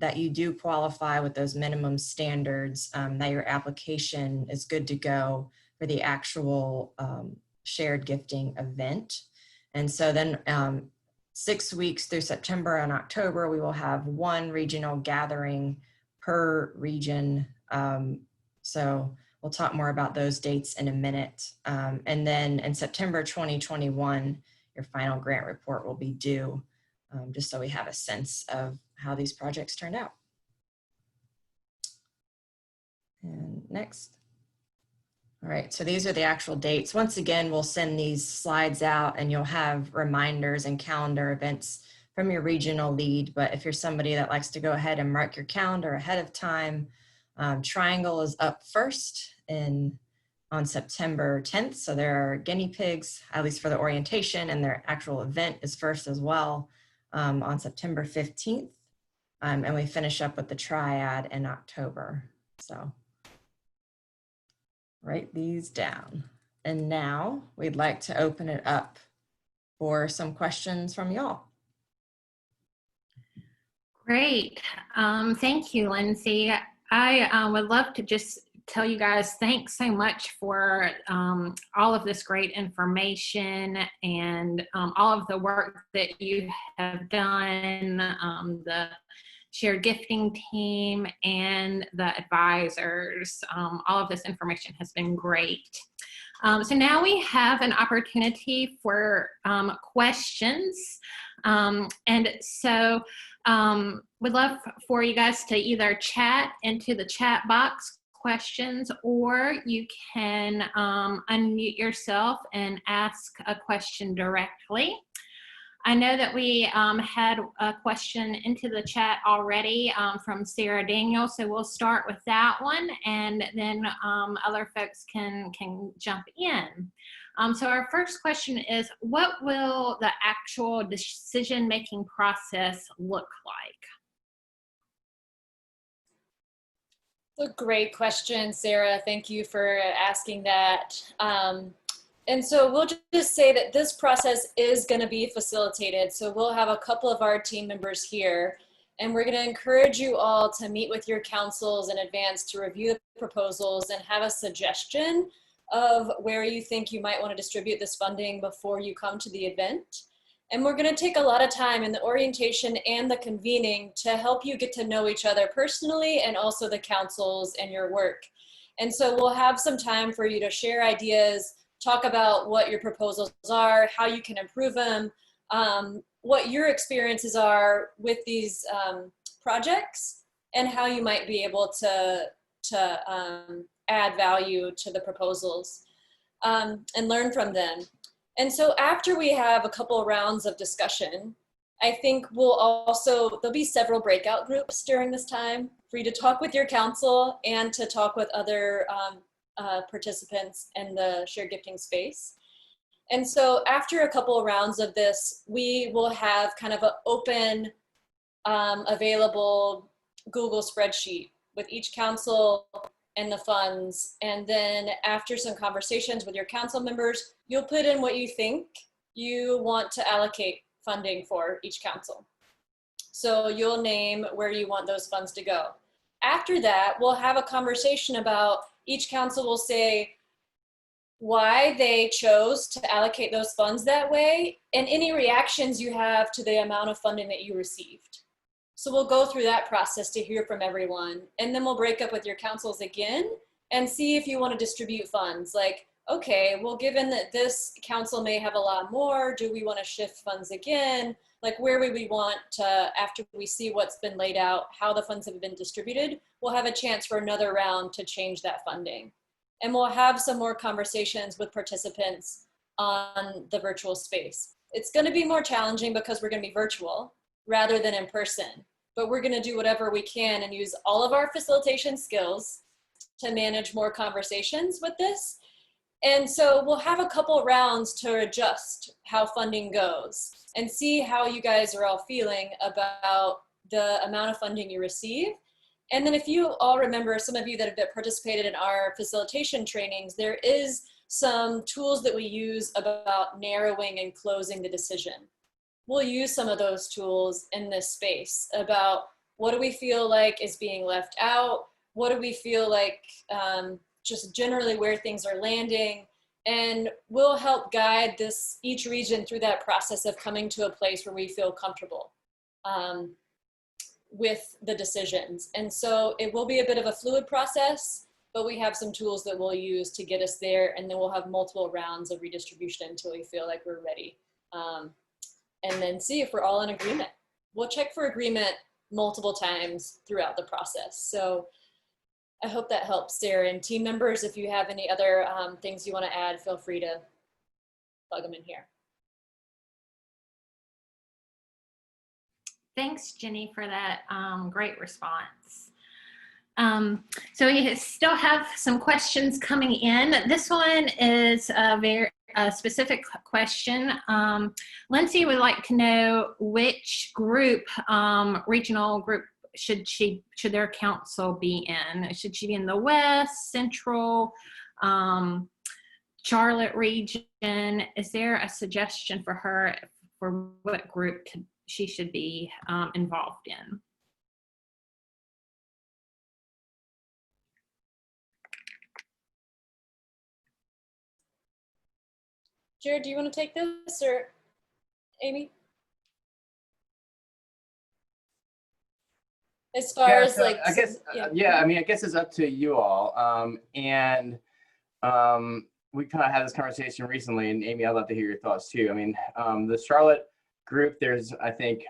do qualify with those minimum standards, that your application is good to go for the actual shared gifting event. And so then 6 weeks through September and October, we will have one regional gathering per region. So we'll talk more about those dates in a minute. And then in September 2021, your final grant report will be due, just so we have a sense of how these projects turned out. And next. All right, so these are the actual dates. Once again, we'll send these slides out and you'll have reminders and calendar events from your regional lead. But if you're somebody that likes to go ahead and mark your calendar ahead of time, Triangle is up first on September 10th. So there are guinea pigs, at least for the orientation, and their actual event is first as well on September 15th. And we finish up with the triad in October. So write these down. And now we'd like to open it up for some questions from y'all. Great. Thank you, Lindsay. I would love to just tell you guys thanks so much for all of this great information and all of the work that you have done, the Shared Gifting team and the advisors. All of this information has been great. So now we have an opportunity for questions. And so we'd love for you guys to either chat into the chat box questions, or you can unmute yourself and ask a question directly. I know that we had a question into the chat already from Sarah Daniel, so we'll start with that one, and then other folks can jump in. So our first question is, what will the actual decision-making process look like? A great question, Sarah. Thank you for asking that. And so we'll just say that this process is going to be facilitated. So we'll have a couple of our team members here, and we're going to encourage you all to meet with your councils in advance to review the proposals and have a suggestion of where you think you might want to distribute this funding before you come to the event. And we're going to take a lot of time in the orientation and the convening to help you get to know each other personally and also the councils and your work. And so we'll have some time for you to share ideas, talk about what your proposals are, how you can improve them, what your experiences are with these projects, and how you might be able to add value to the proposals and learn from them. And so after we have a couple of rounds of discussion, I think there'll be several breakout groups during this time for you to talk with your council and to talk with other participants in the shared gifting space. And so after a couple of rounds of this, we will have kind of an open, available Google spreadsheet with each council and the funds. And then after some conversations with your council members, you'll put in what you think you want to allocate funding for each council. So you'll name where you want those funds to go. After that, we'll have a conversation about, each council will say why they chose to allocate those funds that way and any reactions you have to the amount of funding that you received. So we'll go through that process to hear from everyone. And then we'll break up with your councils again and see if you want to distribute funds. Like, okay, well, given that this council may have a lot more, do we want to shift funds again? Like, where would we want to, after we see what's been laid out, how the funds have been distributed, we'll have a chance for another round to change that funding. And we'll have some more conversations with participants on the virtual space. It's going to be more challenging because we're going to be virtual rather than in person, but we're going to do whatever we can and use all of our facilitation skills to manage more conversations with this. And so we'll have a couple rounds to adjust how funding goes and see how you guys are all feeling about the amount of funding you receive. And then if you all remember, some of you that have participated in our facilitation trainings, there is some tools that we use about narrowing and closing the decision. We'll use some of those tools in this space about what do we feel like is being left out? What do we feel like just generally where things are landing? And we'll help guide each region through that process of coming to a place where we feel comfortable with the decisions. And so it will be a bit of a fluid process, but we have some tools that we'll use to get us there. And then we'll have multiple rounds of redistribution until we feel like we're ready. And then see if we're all in agreement. We'll check for agreement multiple times throughout the process. So I hope that helps, Sarah. And team members, if you have any other things you want to add, feel free to plug them in here. Thanks, Jenny, for that great response. So we still have some questions coming in. This one is a very specific question. Lindsay would like to know which group, regional group, should their council be in? Should she be in the West, Central, Charlotte region? Is there a suggestion for her for what group she should be involved in? Jared, do you want to take this, or Amy? As far as so like, I guess, yeah, I mean, I guess it's up to you all. We kind of had this conversation recently, and Amy, I'd love to hear your thoughts too. I mean, the Charlotte group, there's, I think,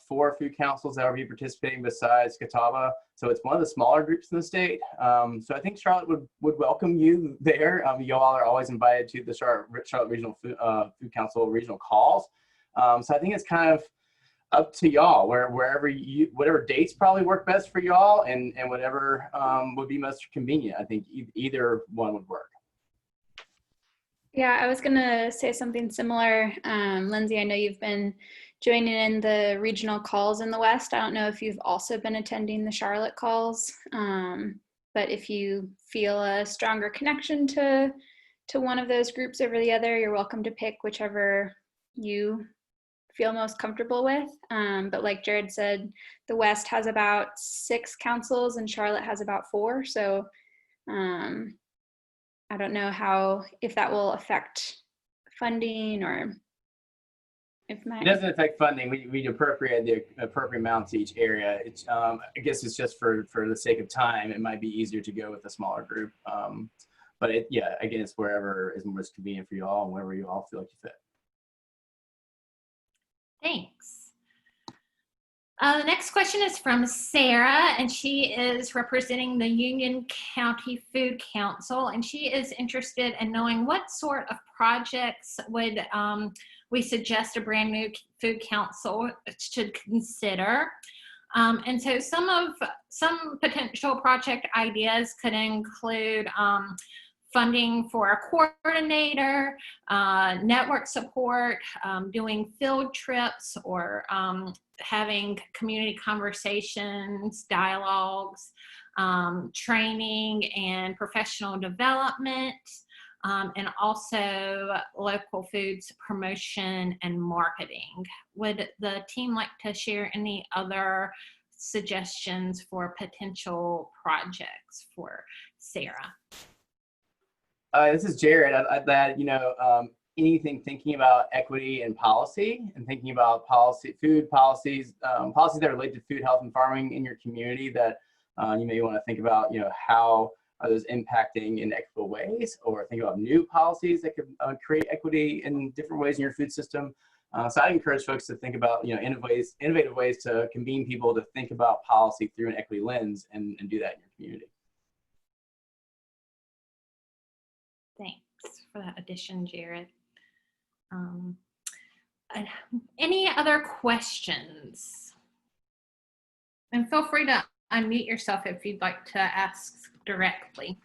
4 food councils that will be participating besides Catawba. So it's one of the smaller groups in the state. So I think Charlotte would welcome you there. You all are always invited to the Charlotte Regional Food Council regional calls. So I think it's kind of up to y'all, whatever dates probably work best for y'all, and whatever would be most convenient. I think either one would work. Yeah, I was gonna say something similar. Lindsay, I know you've been joining in the regional calls in the West. I don't know if you've also been attending the Charlotte calls, but if you feel a stronger connection to to one of those groups over the other. You're welcome to pick whichever you feel most comfortable with. But like Jared said, the West has about 6 councils and Charlotte has about 4. So I don't know if that will affect funding or if It doesn't affect funding. We appropriate the appropriate amount to each area. It's I guess it's just for the sake of time. It might be easier to go with a smaller group. But yeah, again, it's wherever is most convenient for you all and wherever you all feel like you fit. Thanks. The next question is from Sarah, and she is representing the Union County Food Council, and she is interested in knowing what sort of projects would we suggest a brand new food council should consider. And so some potential project ideas could include funding for a coordinator, network support, doing field trips, or having community conversations, dialogues, training and professional development, and also local foods promotion and marketing. Would the team like to share any other suggestions for potential projects for Sarah? This is Jared. Anything thinking about equity and policy, and thinking about food policies, policies that relate to food, health, and farming in your community that you may want to think about. How are those impacting in equitable ways, or think about new policies that could create equity in different ways in your food system. So I'd encourage folks to think about innovative ways to convene people to think about policy through an equity lens and do that in your community. Thanks for that addition, Jared. Any other questions? And feel free to unmute yourself if you'd like to ask directly.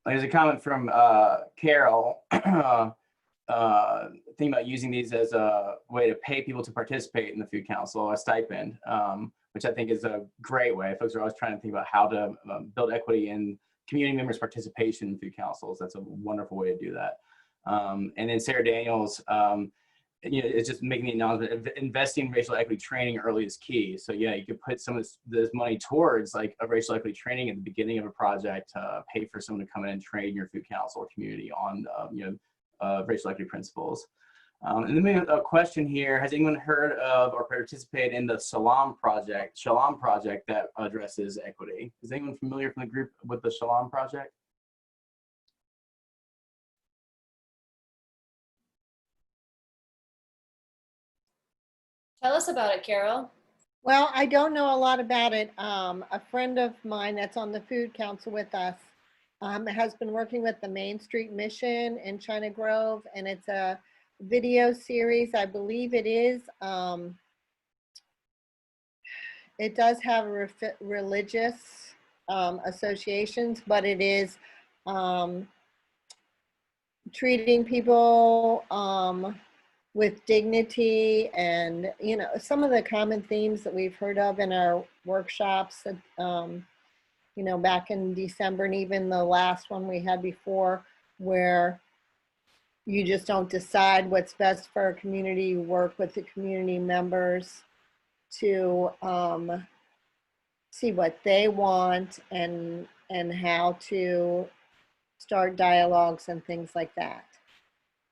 There's a comment from Carol thinking about using these as a way to pay people to participate in the food council, a stipend, which I think is a great way. Folks are always trying to think about how to build equity in community members' participation in food councils. That's a wonderful way to do that. And then Sarah Daniels, it's just making the announcement, investing in racial equity training early is key. So yeah, you could put some of this money towards like a racial equity training at the beginning of a project to pay for someone to come in and train your food council or community on racial equity principles. And then we have a question here. Has anyone heard of or participated in the Shalom project that addresses equity? Is anyone familiar from the group with the Shalom project? Tell us about it, Carol. Well, I don't know a lot about it. A friend of mine that's on the food council with us has been working with the Main Street Mission in China Grove, and it's a video series. I believe it is. It does have religious associations, but it is treating people with dignity, and some of the common themes that we've heard of in our workshops, back in December, and even the last one we had before, where you just don't decide what's best for a community. You work with the community members to see what they want and how to start dialogues and things like that.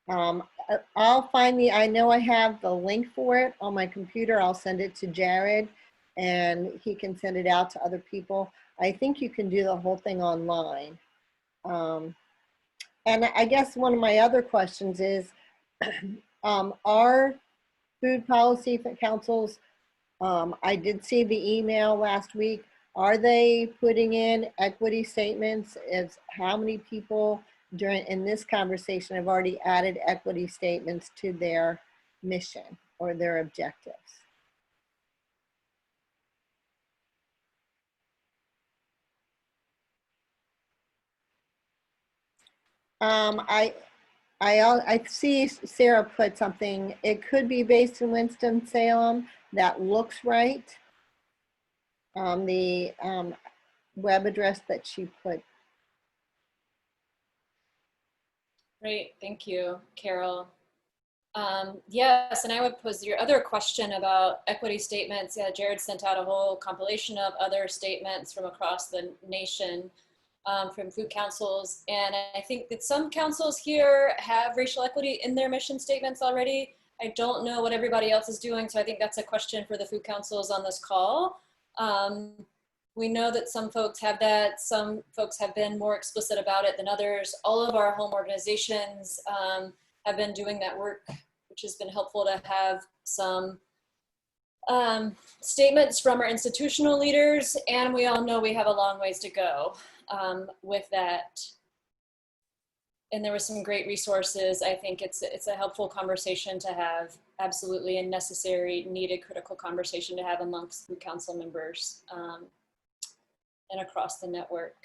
I'll find I know I have the link for it on my computer. I'll send it to Jared and he can send it out to other people. I think you can do the whole thing online. And I guess one of my other questions is, are food policy councils, I did see the email last week, are they putting in equity statements? Is how many people in this conversation have already added equity statements to their mission or their objectives? I see Sarah put something, it could be based in Winston-Salem. That looks right. The web address that she put. Great, thank you, Carol. Yes, and I would pose your other question about equity statements. Yeah, Jared sent out a whole compilation of other statements from across the nation from food councils. And I think that some councils here have racial equity in their mission statements already. I don't know what everybody else is doing, so I think that's a question for the food councils on this call. We know that some folks have that, some folks have been more explicit about it than others. All of our home organizations have been doing that work, which has been helpful to have some statements from our institutional leaders, and we all know we have a long ways to go with that. And there were some great resources. I think it's a helpful conversation to have, absolutely, and necessary, needed, critical conversation to have amongst food council members and across the network.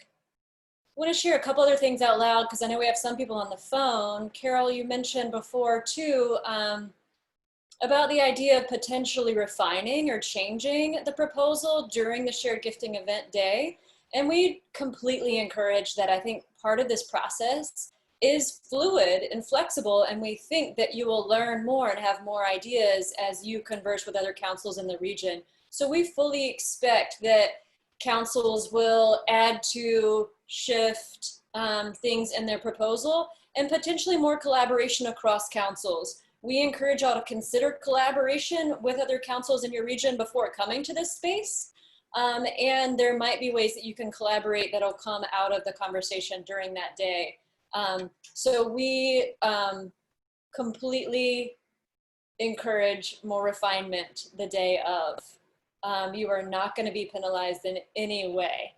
I want to share a couple other things out loud because I know we have some people on the phone. Carol, you mentioned before too about the idea of potentially refining or changing the proposal during the shared gifting event day. And we completely encourage that. I think part of this process is fluid and flexible, and we think that you will learn more and have more ideas as you converse with other councils in the region. So we fully expect that councils will add to, shift things in their proposal, and potentially more collaboration across councils. We encourage y'all to consider collaboration with other councils in your region before coming to this space. And there might be ways that you can collaborate that'll come out of the conversation during that day. So we completely encourage more refinement the day of. You are not going to be penalized in any way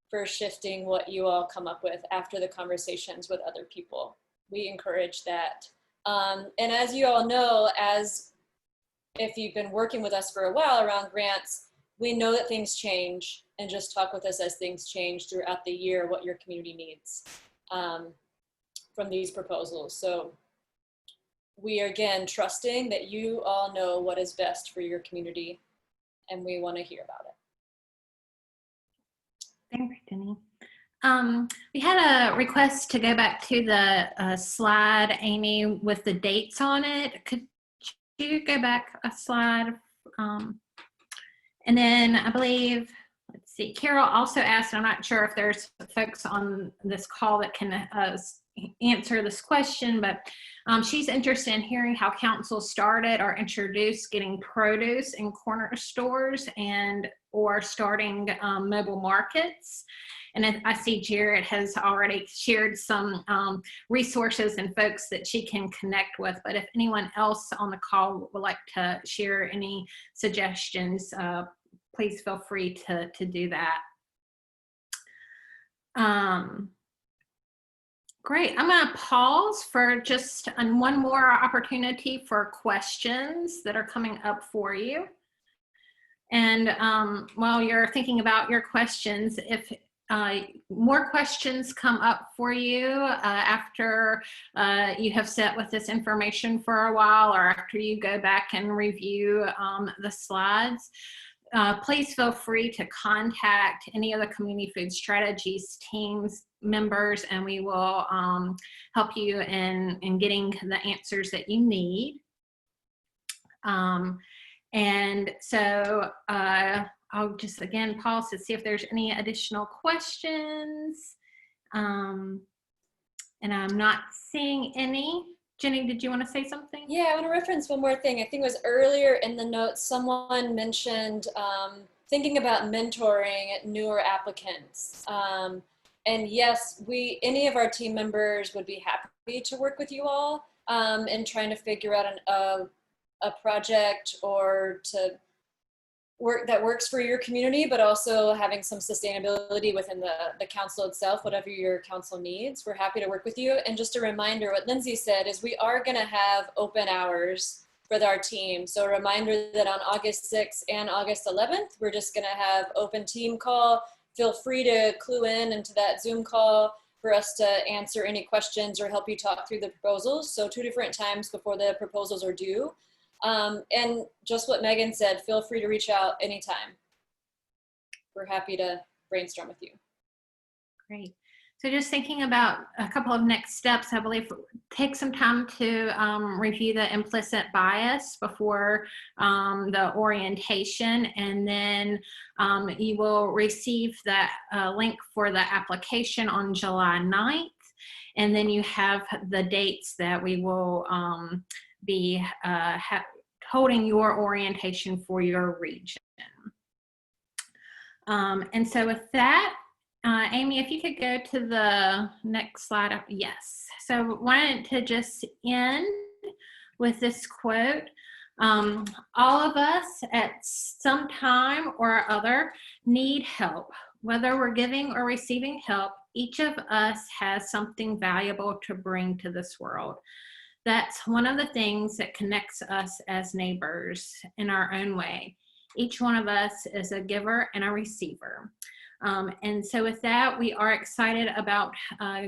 for shifting what you all come up with after the conversations with other people. We encourage that. And as you all know, as if you've been working with us for a while around grants, we know that things change, and just talk with us as things change throughout the year, what your community needs from these proposals. So we are, again, trusting that you all know what is best for your community, and we want to hear about it. Thanks, Jenny. We had a request to go back to the slide, Amy, with the dates on it. Could you go back a slide? And then I believe, let's see, Carol also asked, I'm not sure if there's folks on this call that can answer this question, but she's interested in hearing how council started or introduced getting produce in corner stores and or starting mobile markets. And I see Jared has already shared some resources and folks that she can connect with, but if anyone else on the call would like to share any suggestions, please feel free to do that. Great, I'm gonna pause for just one more opportunity for questions that are coming up for you. And while you're thinking about your questions, if more questions come up for you after you have sat with this information for a while, or after you go back and review the slides, please feel free to contact any of the Community Food Strategies teams members, and we will help you in getting the answers that you need. And so I'll just again pause to see if there's any additional questions. And I'm not seeing any. Jenny, did you want to say something? Yeah, I want to reference one more thing. I think it was earlier in the notes, someone mentioned thinking about mentoring newer applicants. And yes, any of our team members would be happy to work with you all in trying to figure out a project or to work that works for your community, but also having some sustainability within the council itself, whatever your council needs. We're happy to work with you. And just a reminder, what Lindsay said is we are gonna have open hours with our team. So a reminder that on August 6th and August 11th, we're just gonna have open team call. Feel free to clue in into that Zoom call. for us to answer any questions or help you talk through the proposals. So 2 different times before the proposals are due. And just what Megan said, feel free to reach out anytime. We're happy to brainstorm with you. Great. So just thinking about a couple of next steps, I believe take some time to review the implicit bias before the orientation, and then you will receive that link for the application on July 9th. And then you have the dates that we will be holding your orientation for your region. And so with that, Amy, if you could go to the next slide up. Yes. So wanted to just end with this quote. All of us at some time or other need help. Whether we're giving or receiving help, each of us has something valuable to bring to this world. That's one of the things that connects us as neighbors in our own way. Each one of us is a giver and a receiver. And so with that, we are excited about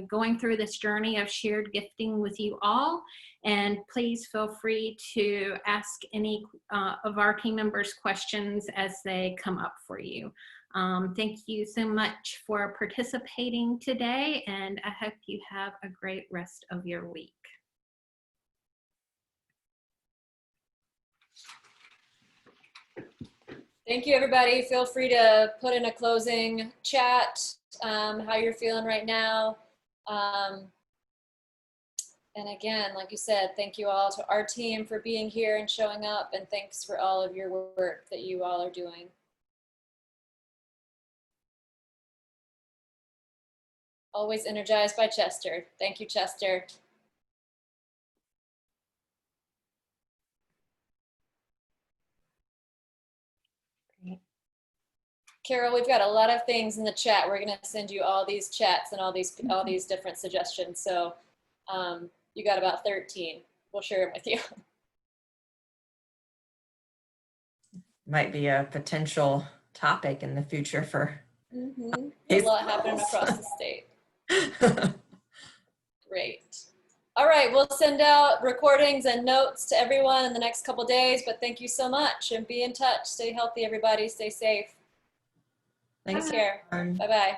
going through this journey of shared gifting with you all. And please feel free to ask any of our team members questions as they come up for you. Thank you so much for participating today, and I hope you have a great rest of your week. Thank you, everybody. Feel free to put in a closing chat how you're feeling right now. And again, like you said, thank you all to our team for being here and showing up, and thanks for all of your work that you all are doing. Always energized by Chester. Thank you, Chester. Carol, we've got a lot of things in the chat. We're going to send you all these chats and all these different suggestions. So you got about 13. We'll share them with you. Might be a potential topic in the future for A lot happening across the state. Great. All right, we'll send out recordings and notes to everyone in the next couple days, but thank you so much, and be in touch. Stay healthy, everybody. Stay safe. Thanks. Take care. Bye-bye.